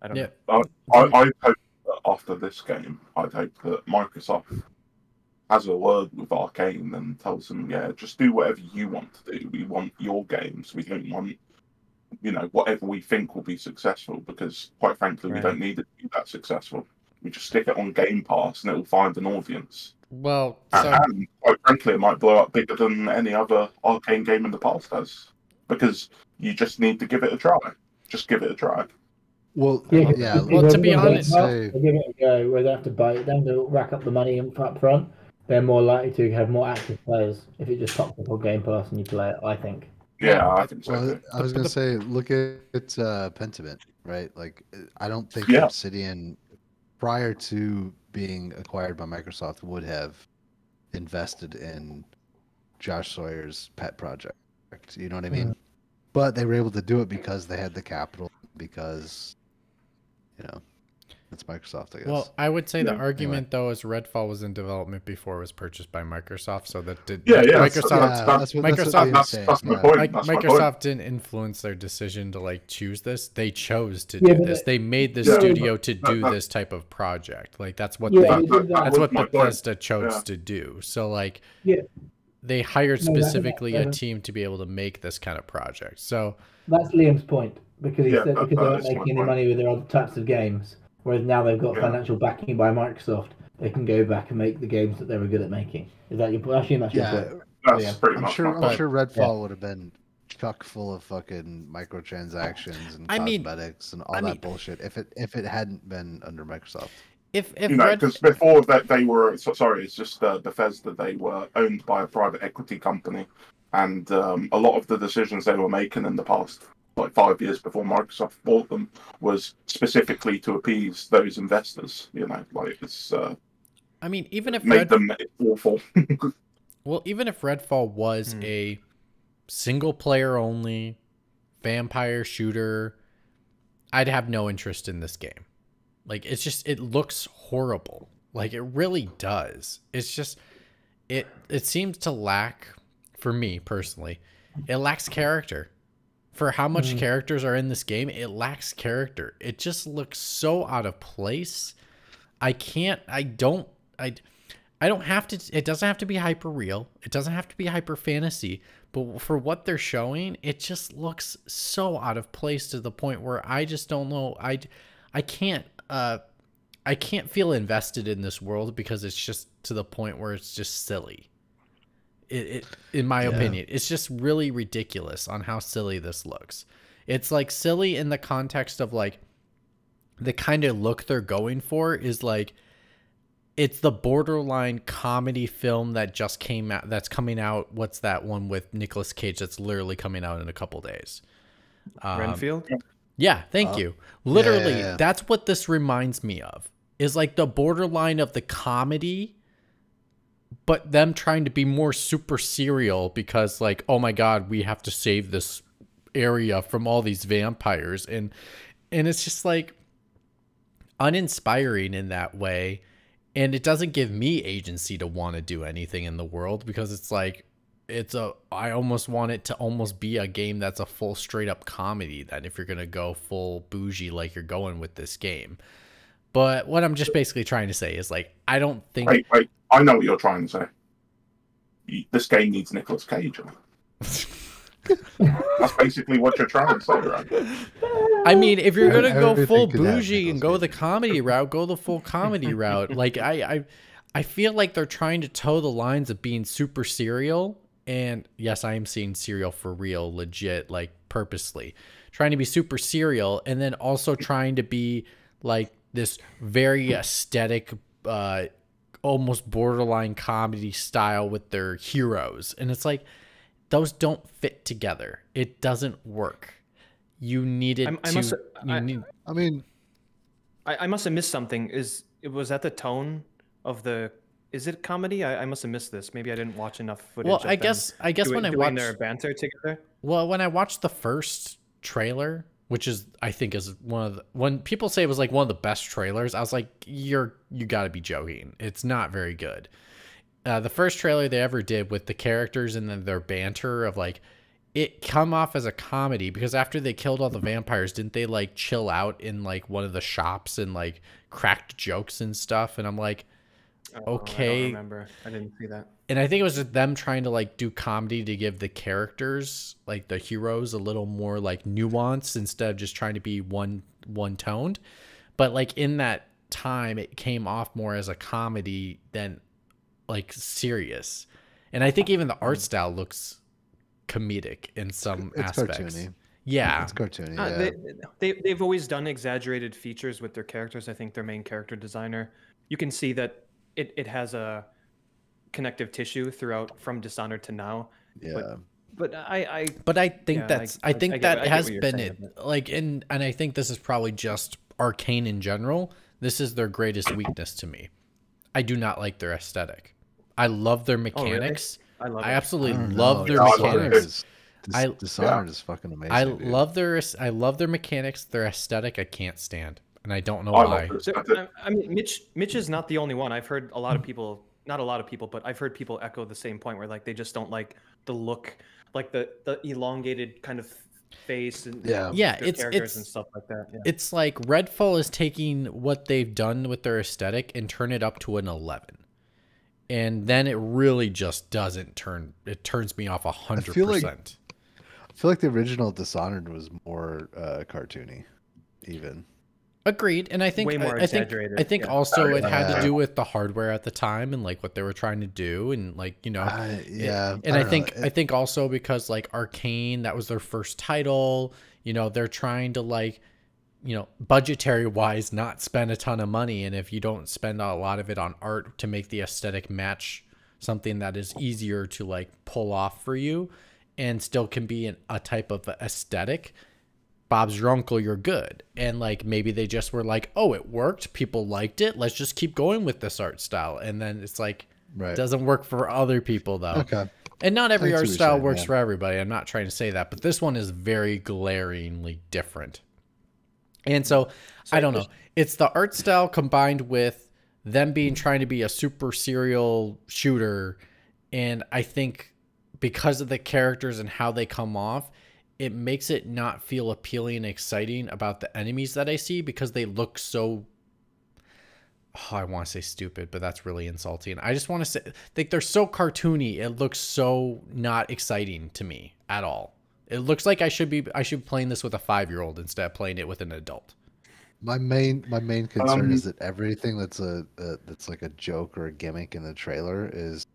I don't know. I hope that after this game, I'd hope that Microsoft has a word with Arcane and tells them, yeah, just do whatever you want to do. We want your games. We don't want, whatever we think will be successful, because quite frankly, we don't need it to be that successful. We just stick it on Game Pass and it will find an audience. Well, and quite frankly, it might blow up bigger than any other Arcane game in the past has, because you just need to give it a try. Just give it a try. Well, Yeah. Well, to be honest, say, they give it a go where they have to buy it, then they'll rack up the money up front. They're more likely to have more active players if it just pops up on Game Pass and you play it, I think. Yeah, I think so. well, I was gonna say, look at Pentiment, right? Like, I don't think Yeah. Obsidian, prior to being acquired by Microsoft, would have invested in Josh Sawyer's pet project. You know what I mean? But they were able to do it because they had the capital, because, it's Microsoft, I guess. well, I would say the Yeah. argument though is Redfall was in development before it was purchased by Microsoft, so that did Microsoft. that's what That's my yeah. point. That's my Microsoft point. didn't influence their decision to like choose this. They chose to Yeah, do but this. They made the Yeah, studio to but- do but- this type of project. Like that's what Yeah, they they did that. that's what my point. Bethesda chose Yeah. to do. So like Yeah. they hired No, that's specifically a fair. team to be able to make this kind of project. So That's Liam's point, because he Yeah, said that because they weren't is my making any point. money with their other types of games, whereas now they've got Yeah. financial backing by Microsoft, they can go back and make the games that they were good at making. Is that your point? I assume that's your Yeah, point. That's Yeah. pretty I'm much sure. my I'm point. sure Redfall would have been chock full of fucking microtransactions and I mean- cosmetics and all I that mean- bullshit if it hadn't been under Microsoft. if Because before that they were it's just Bethesda. They were owned by a private equity company, and a lot of the decisions they were making in the past, like 5 years before Microsoft bought them, was specifically to appease those investors. Like it's I mean even if made them awful. Well, even if Redfall was a single player only vampire shooter, I'd have no interest in this game. Like it looks horrible. Like it really does. It's just it seems to lack, for me personally, it lacks character. For how much characters are in this game, it lacks character. It just looks so out of place. I don't have to, it doesn't have to be hyper real. It doesn't have to be hyper fantasy, but for what they're showing, it just looks so out of place to the point where I just don't know. I can't feel invested in this world because it's just to the point where it's just silly. It in my opinion, it's just really ridiculous on how silly this looks. It's like silly in the context of like the kind of look they're going for is like, it's the borderline comedy film that just came out. That's coming out. What's that one with Nicolas Cage? That's literally coming out in a couple days. Renfield? Yeah, thank you. Literally, yeah. that's what this reminds me of. Is like the borderline of the comedy, but them trying to be more super serial because like, oh my God, we have to save this area from all these vampires. And it's just like uninspiring in that way. And it doesn't give me agency to want to do anything in the world because it's like, I almost want it to almost be a game that's a full straight up comedy then if you're going to go full bougie like you're going with this game. But what I'm just basically trying to say is like, I don't think... Wait, I know what you're trying to say. This game needs Nicolas Cage. That's basically what you're trying to say, right? I mean, if you're gonna go Everything full could have bougie and Nicolas go Cage. the comedy route, go the full comedy route. Like I feel like they're trying to toe the lines of being super serial. And yes, I am seeing serial for real, legit, like purposely trying to be super serial, and then also trying to be like this very aesthetic, almost borderline comedy style with their heroes. And it's like, those don't fit together. It doesn't work. You needed I to. must. You need. I mean, I must have missed something. Was that the tone of the? Is it comedy? I must have missed this. Maybe I didn't watch enough footage. Well, of I them guess when I doing watched. their banter together. Well, when I watched the first trailer, which is I think is when people say it was like one of the best trailers, I was like, you got to be joking. It's not very good. The first trailer they ever did with the characters and then their banter of like it come off as a comedy because after they killed all the vampires, didn't they like chill out in like one of the shops and like cracked jokes and stuff? And I'm like, okay. I don't remember. I didn't see that. And I think it was just them trying to like do comedy to give the characters, like the heroes, a little more like nuance instead of just trying to be one toned. But like in that time, it came off more as a comedy than like serious. And I think even the art style looks comedic in some it's aspects. cartoony. Yeah, It's cartoony. Yeah. They've always done exaggerated features with their characters. I think their main character designer, you can see that it has a connective tissue throughout from Dishonored to now. Yeah. But I but I think yeah, that's I I think get- that I get has what you're been saying, it. Like and I think this is probably just Arcane in general. This is their greatest weakness to me. I do not like their aesthetic. I love their really? mechanics. I love I it. absolutely I don't love know. their Dishonored mechanics. Dishonored is fucking amazing. I dude. love their mechanics, their aesthetic. I can't stand, and I don't know I why. love this. I mean, Mitch is not the only one. I've heard a lot of people, not a lot of people, but I've heard people echo the same point where like they just don't like the look, like the elongated kind of face and Yeah. Yeah, their characters it's and stuff like that. Yeah. it's like Redfall is taking what they've done with their aesthetic and turn it up to an 11. And then it really just doesn't turn. It turns me off 100%. I feel like the original Dishonored was more cartoony, even. Agreed, and I think Way more I think exaggerated, I think yeah. also it had to Yeah. do with the hardware at the time and like what they were trying to do and like Yeah. and I don't think know. I think also because like Arcane, that was their first title, they're trying to like budgetary wise not spend a ton of money, and if you don't spend a lot of it on art to make the aesthetic match something that is easier to like pull off for you and still can be a type of aesthetic, Bob's your uncle, you're good. And like maybe they just were like, oh, it worked, people liked it, let's just keep going with this art style. And then it's like Right. doesn't work for other people though. Okay. And not every I see art what you're style saying, works yeah. for everybody. I'm not trying to say that, but this one is very glaringly different. And so I don't know. It's the art style combined with them trying to be a super serial shooter. And I think because of the characters and how they come off, it makes it not feel appealing and exciting about the enemies that I see because they look so, I want to say stupid, but that's really insulting. I just want to say, like, they're so cartoony. It looks so not exciting to me at all. It looks like I should be playing this with a 5-year-old instead of playing it with an adult. My main concern is that everything that's that's like a joke or a gimmick in the trailer is,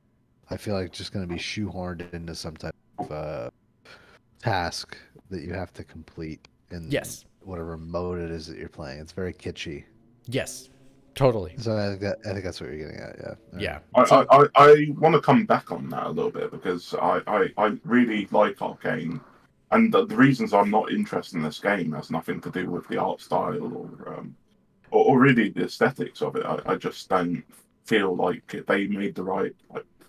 I feel like, just going to be shoehorned into some type of task that you have to complete in Yes. whatever mode it is that you're playing. It's very kitschy. Yes, totally. So I think that's what you're getting at. Yeah. Yeah. I want to come back on that a little bit because I really like Arcane, and the reasons I'm not interested in this game has nothing to do with the art style or really the aesthetics of it. I just don't feel like they made the right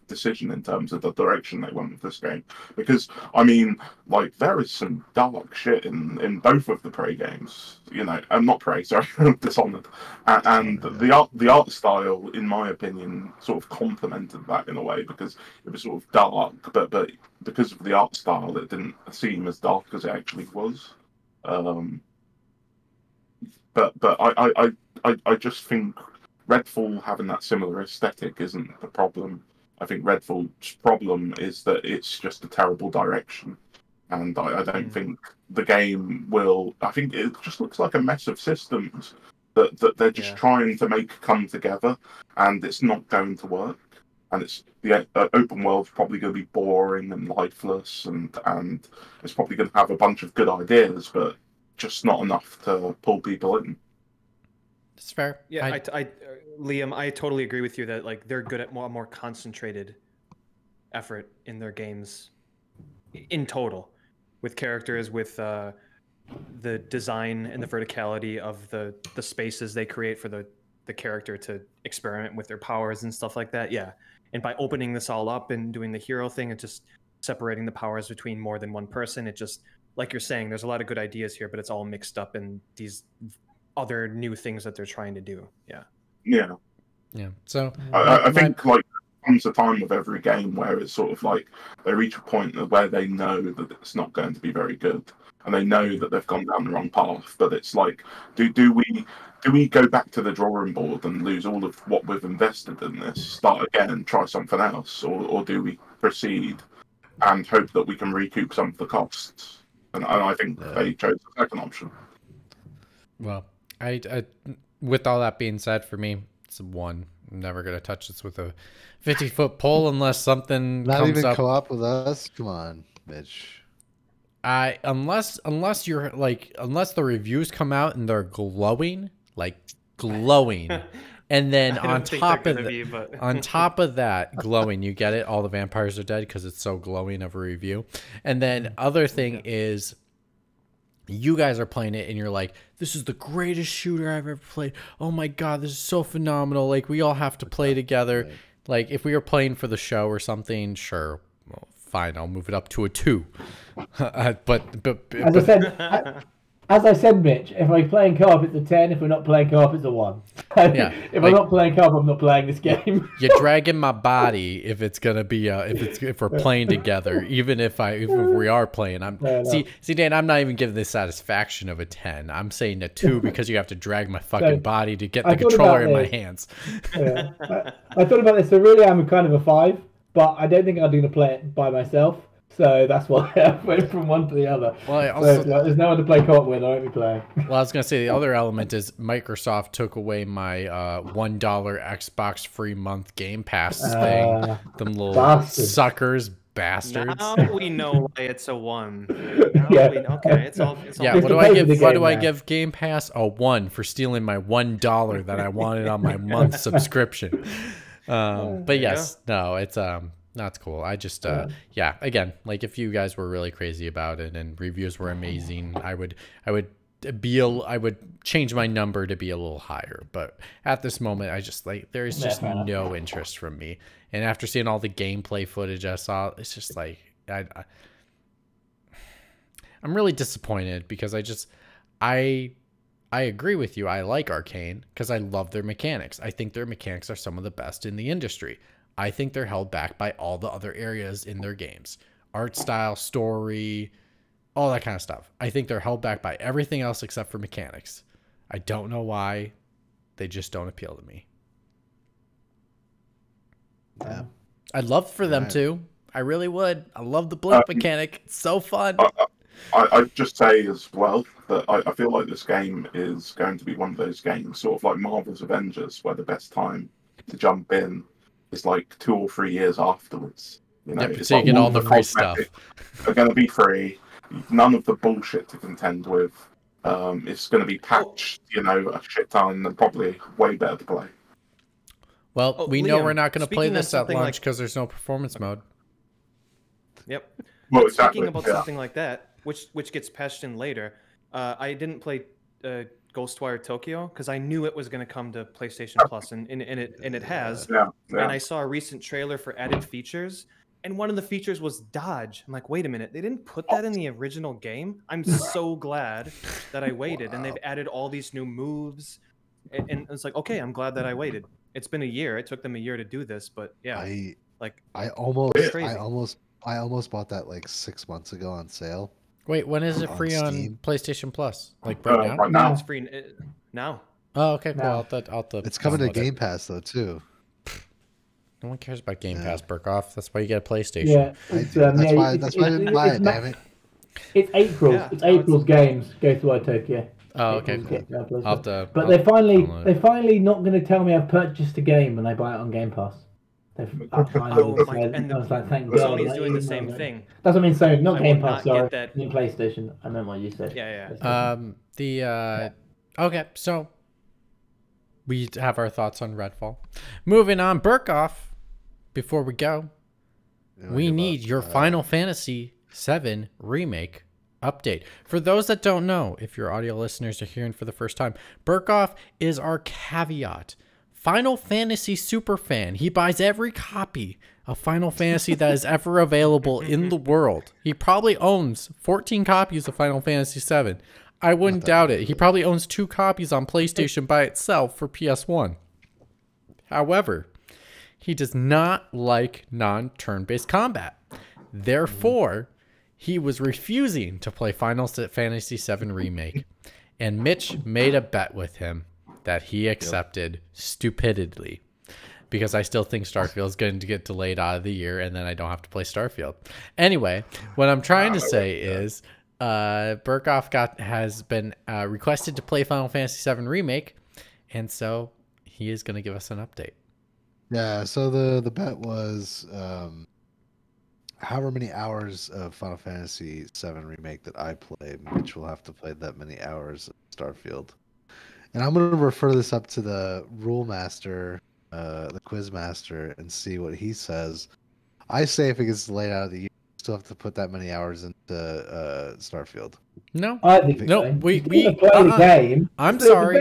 decision in terms of the direction they went with this game, because I mean, like, there is some dark shit in both of the Prey games, I'm not Prey, sorry, Dishonored, and the art style, in my opinion, sort of complemented that in a way, because it was sort of dark, but because of the art style it didn't seem as dark as it actually was. But I just think Redfall having that similar aesthetic isn't the problem. I think Redfall's problem is that it's just a terrible direction, and I don't think the game will. I think it just looks like a mess of systems that they're just trying to make come together, and it's not going to work. And it's the open world's probably going to be boring and lifeless, and it's probably going to have a bunch of good ideas, but just not enough to pull people in. It's fair. Yeah, Liam, I totally agree with you that like they're good at more concentrated effort in their games. in total, with characters, with the design and the verticality of the spaces they create for the character to experiment with their powers and stuff like that. Yeah, and by opening this all up and doing the hero thing and just separating the powers between more than one person, it just, like you're saying, there's a lot of good ideas here, but it's all mixed up in these other new things that they're trying to do. Yeah. Yeah. Yeah. So I think like comes a time with every game where it's sort of like they reach a point where they know that it's not going to be very good, and they know that they've gone down the wrong path. But it's like, do we go back to the drawing board and lose all of what we've invested in this, start again and try something else, or do we proceed and hope that we can recoup some of the costs? And I think they chose the second option. Well, I with all that being said, for me, it's a 1. I'm never gonna touch this with a 50-foot pole unless something Not comes even up. co-op with us. Come on, Mitch. Unless you're like, unless the reviews come out and they're glowing, and then on top of that, glowing, you get it. All the vampires are dead because it's so glowing of a review. And then other thing is, you guys are playing it and you're like, this is the greatest shooter I've ever played. Oh my God, this is so phenomenal. Like, we all have to play together. Right. Like, if we were playing for the show or something, sure, well, fine, I'll move it up to a 2. But as I said, Mitch, if we're playing co-op, it's a 10. If we're not playing co-op, it's a 1. Yeah, if I'm not playing co-op, I'm not playing this game. You're dragging my body if it's gonna be if we're playing together, even if we are playing. See, Dan, I'm not even giving the satisfaction of a 10. I'm saying a 2 because you have to drag my fucking body to get the controller in my hands. Yeah. I thought about this. So really, I'm kind of a 5, but I don't think I'm going to play it by myself. So that's why I went from one to the other. Well, so there's no one to play co-op with. I won't be playing. Well, I was going to say the other element is Microsoft took away my $1 Xbox free month Game Pass thing. Them little bastards. Now we know why it's a 1. Okay, it's all. Yeah, what do I give Game Pass? A 1 for stealing my $1 that I wanted on my month subscription. But yes, no, it's that's cool. I just yeah, again, like, if you guys were really crazy about it and reviews were amazing, I would change my number to be a little higher. But at this moment, I just, like, there is just no interest from me. And after seeing all the gameplay footage I saw, it's just like I'm really disappointed because I agree with you. I like Arcane because I love their mechanics. I think their mechanics are some of the best in the industry. I think they're held back by all the other areas in their games. Art style, story, all that kind of stuff. I think they're held back by everything else except for mechanics. I don't know why. They just don't appeal to me. Yeah. I'd love for them to. I really would. I love the blink mechanic. It's so fun. I'd just say as well that I feel like this game is going to be one of those games, sort of like Marvel's Avengers, where the best time to jump in is like 2 or 3 years afterwards. You know, so you get all the free stuff. They're going to be free. None of the bullshit to contend with. It's going to be patched, you know, a shit ton, and probably way better to play. Well, we know we're not going to play this at launch because there's no performance mode. Yep. Well, exactly. Speaking about something like that, which gets patched in later, I didn't play Ghostwire Tokyo because I knew it was going to come to PlayStation Plus, and it has. Yeah. And I saw a recent trailer for added features, and one of the features was dodge. I'm like, wait a minute, they didn't put that in the original game? I'm so glad that I waited, and they've added all these new moves, and it's like, okay, I'm glad that I waited. It's been a year. It took them a year to do this, but yeah, I almost bought that like 6 months ago on sale. Wait, when is it free on PlayStation Plus? Like right now? Right now. It's free now. Oh, okay, cool. No. It's coming to Game Pass though too. No one cares about Game Pass, Burkoff. That's why you get a PlayStation. Yeah, that's why I didn't buy it. Damn it! It's April. Yeah, it's April's games. Ghostwire Tokyo. Oh, okay, cool. But they're finally not going to tell me I've purchased a game when I buy it on Game Pass. I was like, thank God. Sony's doing the same thing. That's what I mean. So not Game Pass, sorry. That... In PlayStation. I meant what you said. Yeah. Okay, so we have our thoughts on Redfall. Moving on, Burkoff. Before we go, we need your Final Fantasy VII Remake update. For those that don't know, if your audio listeners are hearing for the first time, Burkoff is our caveat. Final Fantasy superfan. He buys every copy of Final Fantasy that is ever available in the world. He probably owns 14 copies of Final Fantasy VII. I wouldn't doubt it. He probably owns 2 copies on PlayStation by itself for PS1. However, he does not like non-turn-based combat. Therefore, he was refusing to play Final Fantasy VII Remake. And Mitch made a bet with him that he accepted stupidly. Because I still think Starfield is going to get delayed out of the year, and then I don't have to play Starfield. Anyway, what I'm trying to say is Burkoff has been requested to play Final Fantasy VII Remake, and so he is going to give us an update. Yeah, so the bet was however many hours of Final Fantasy VII Remake that I play, Mitch will have to play that many hours of Starfield. And I'm going to refer this up to the rule master, the quiz master, and see what he says. I say if it gets delayed out of the year, you still have to put that many hours into Starfield. No, I think no, so. we play the game. I'm so sorry.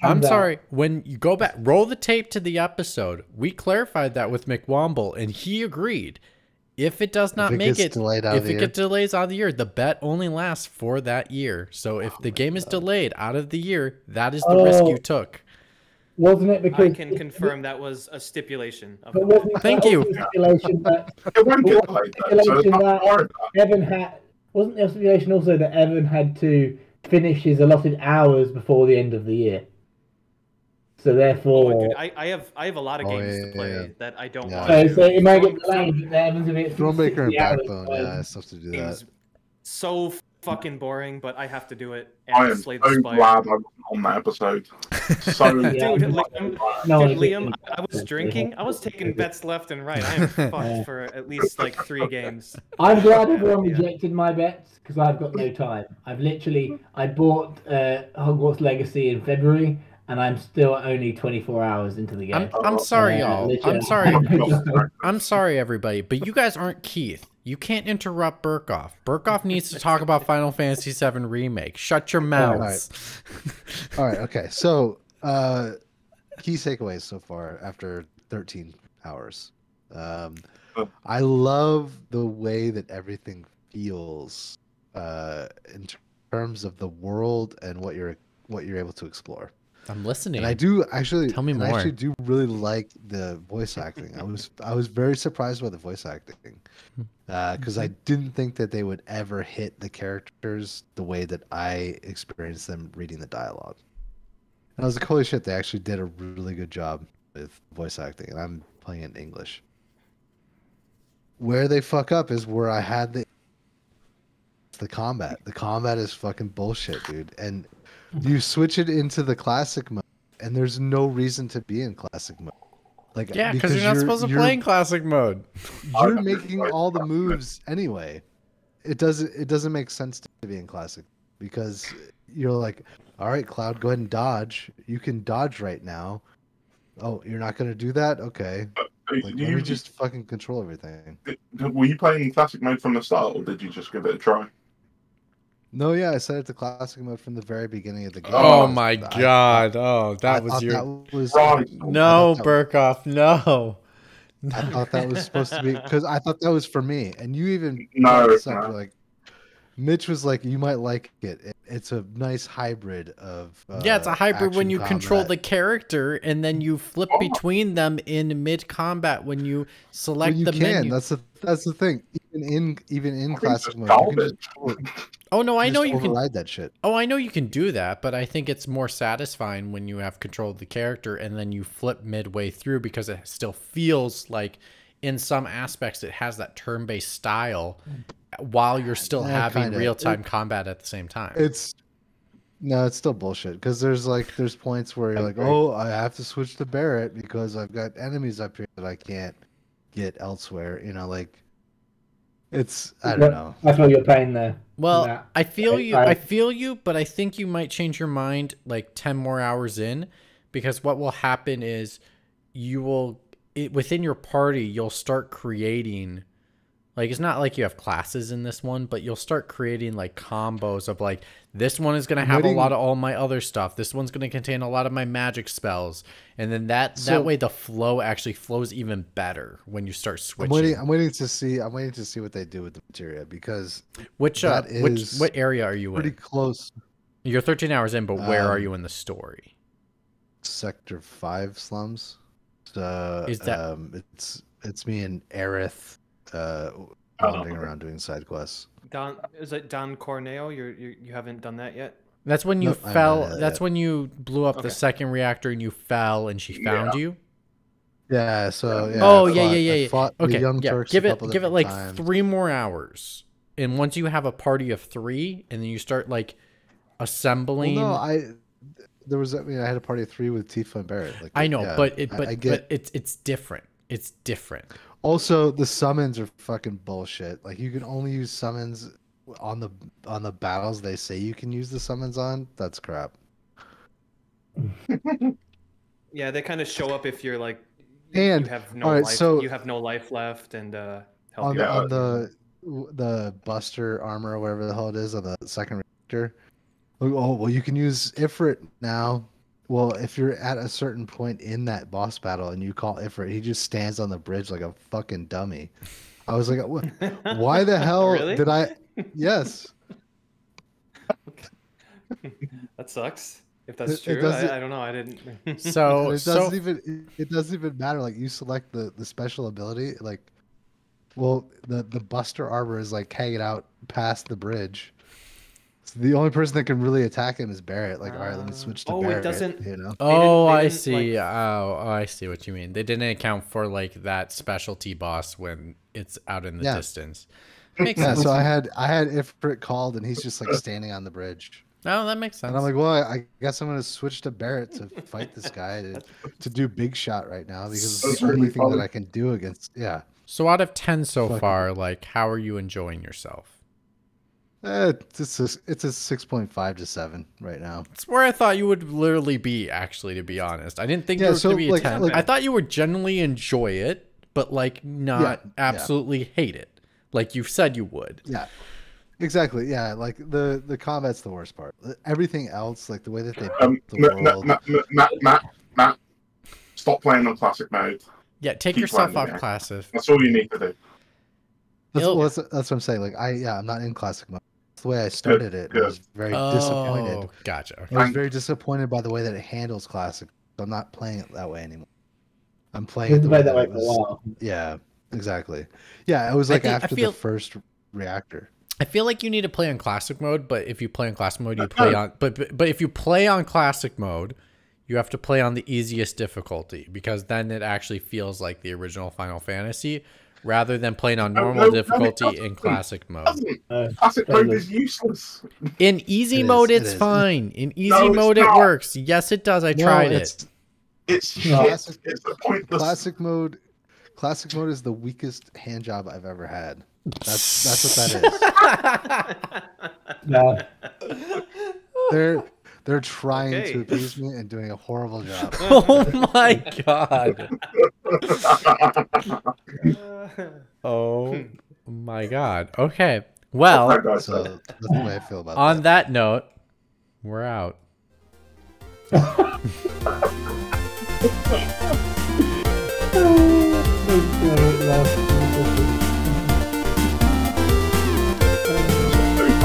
I'm sorry. When you go back, roll the tape to the episode. We clarified that with McWomble, and he agreed. If it does not make it, if it gets delays out of the year, the bet only lasts for that year. So if the game is delayed out of the year, that is the risk you took. Wasn't it because I can confirm that was a stipulation. Of Thank you. Stipulation that, It won't get delayed, though, so stipulation don't worry that about it. Evan had, wasn't there a stipulation also that Evan had to finish his allotted hours before the end of the year? So therefore, Oh, dude, I have a lot of games to play that I don't want to. so it might get delayed. But Evan's a bit Thronemaker and 60 hours, Backbone, yeah, it's tough to do that. Games so fucking boring, but I have to do it. I And am Slay so the Spire. glad I wasn't on that episode. So Yeah. Dude, No, Liam, I was drinking. I was taking bets left and right. I am fucked for at least like 3 games. I'm glad everyone rejected my bets because I've got no time. I bought Hogwarts Legacy in February, and I'm still only 24 hours into the game. I'm sorry, y'all. I'm sorry. God. I'm sorry, everybody, but you guys aren't Keith. You can't interrupt Burkoff. Burkoff needs to talk about Final Fantasy VII Remake. Shut your mouths. All right, okay. So, key takeaways so far after 13 hours. I love the way that everything feels in terms of the world and what you're able to explore. I'm listening. And I do actually Tell me more. I actually do really like the voice acting. I was very surprised by the voice acting because I didn't think that they would ever hit the characters the way that I experienced them reading the dialogue. And I was like, holy shit, they actually did a really good job with voice acting, and I'm playing in English. Where they fuck up is where I had the combat. The combat is fucking bullshit, dude. And you switch it into the classic mode, and there's no reason to be in classic mode. Like, Yeah, because you're not supposed to play in classic mode. You're making all the moves anyway. It doesn't make sense to be in classic because you're like, all right, Cloud, go ahead and dodge. You can dodge right now. Oh, you're not gonna do that? Okay. Like, let me just fucking control everything. Were you playing classic mode from the start, or did you just give it a try? No, yeah, I set it to classic mode from the very beginning of the game. Oh my god. Oh, that was your... That was, Right. No, Burkoff, no. I thought that was supposed to be because I thought that was for me, and you even No, this it's up, not. like Mitch was like, you might like it. It's a nice hybrid of Yeah, it's a hybrid when action you control the combat. character and then you flip between them in mid combat when you select Well, you the can. menu. That's the thing. Even in I think classic it's mode, you can just, garbage. Oh no, I just know you can. override that shit. Oh, I know you can do that, but I think it's more satisfying when you have control of the character and then you flip midway through because it still feels like, in some aspects, it has that turn-based style while you're still having kinda. real-time combat at the same time. It's still bullshit because there's points where you're like, oh, I have to switch to Barrett because I've got enemies up here that I can't get elsewhere. You know, like it's I don't know. I feel your pain there. Well, That- I feel you. I feel you, but I think you might change your mind like 10 more hours in, because what will happen is you will within your party you'll start creating Like, it's not like you have classes in this one, but you'll start creating like combos of like, this one is going to have a lot of all my other stuff. This one's going to contain a lot of my magic spells. And then that way the flow actually flows even better when you start switching. I'm waiting to see what they do with the materia, because what area are you pretty in? close. You're 13 hours in, but where are you in the story? Sector 5 slums. So Is that it's me and Aerith wandering around doing side quests. Is it Don Corneo? You haven't done that yet? That's when you fell. That's yet. when you blew up the second reactor and you fell, and she found you. Yeah. So yeah. Oh I fought Okay. the Young Yeah. Turks Give a it couple like times. 3 more hours, and once you have a party of 3, and then you start like assembling. Well, no, I had a party of 3 with Tifa and Barrett. Like, I know, yeah, but but it's different. It's different. Also, the summons are fucking bullshit. Like, you can only use summons on the battles they say you can use the summons on. That's crap. Yeah, they kind of show up if you're like, And you have no all right, life. so You have no life left, and help on you out. the Buster armor or whatever the hell it is on the second reactor. Oh well, you can use Ifrit now. Well, if you're at a certain point in that boss battle and you call Ifrit, he just stands on the bridge like a fucking dummy. I was like, why the hell Really? did I? Yes. That sucks. If that's It true, doesn't- I don't know. I didn't. So it doesn't even matter. Like, you select the special ability. Like, well, the Buster armor is like hanging out past the bridge. So the only person that can really attack him is Barrett. Like, all right, let me switch to Barrett. It doesn't. You know. Oh, they I didn't, see. like- Oh, I see what you mean. They didn't account for like that specialty boss when it's out in the distance. Makes Yeah. sense. So I had Ifrit called, and he's just like standing on the bridge. Oh, that makes sense. And I'm like, well, I guess I'm going to switch to Barrett to fight this guy to do big shot right now, because it's the only thing that I can do against. Yeah. So out of 10 so far, like, how are you enjoying yourself? It's a 6.5 to 7 right now. It's where I thought you would literally be, actually, to be honest. I didn't think you were going to be a 10. I thought you would generally enjoy it, but like not absolutely hate it. Like you said you would. Yeah. Exactly. Yeah, like the combat's the worst part. Everything else, like the way that they built the world. Matt, stop playing on classic mode. Yeah, take Keep yourself running, off classic. That's all you need to do. That's what I'm saying. Like I'm not in classic mode. That's the way I started it. I was very disappointed. Oh, gotcha. Okay. I was very disappointed by the way that it handles classic. So I'm not playing it that way anymore. I'm playing it the way that it was. For a while. Yeah, exactly. Yeah, it was like after the first reactor. I feel like you need to play on classic mode, but if you play on classic mode, you play on but if you play on classic mode, you have to play on the easiest difficulty, because then it actually feels like the original Final Fantasy rather than playing on normal difficulty in classic mode. Classic mode is useless. In easy mode, it's fine. In easy mode, it works. Yes, it does. I tried it. It's shit. It's pointless. Classic mode is the weakest hand job I've ever had. That's what that is. No. They're trying to appease me and doing a horrible job. Oh my god. Oh my god. Okay. Well, so that's the way I feel about on that note, we're out.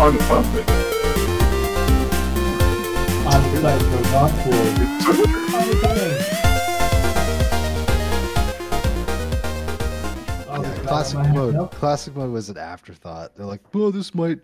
I'm perfect. I'm like for Classic mode was an afterthought. They're like, well, this might,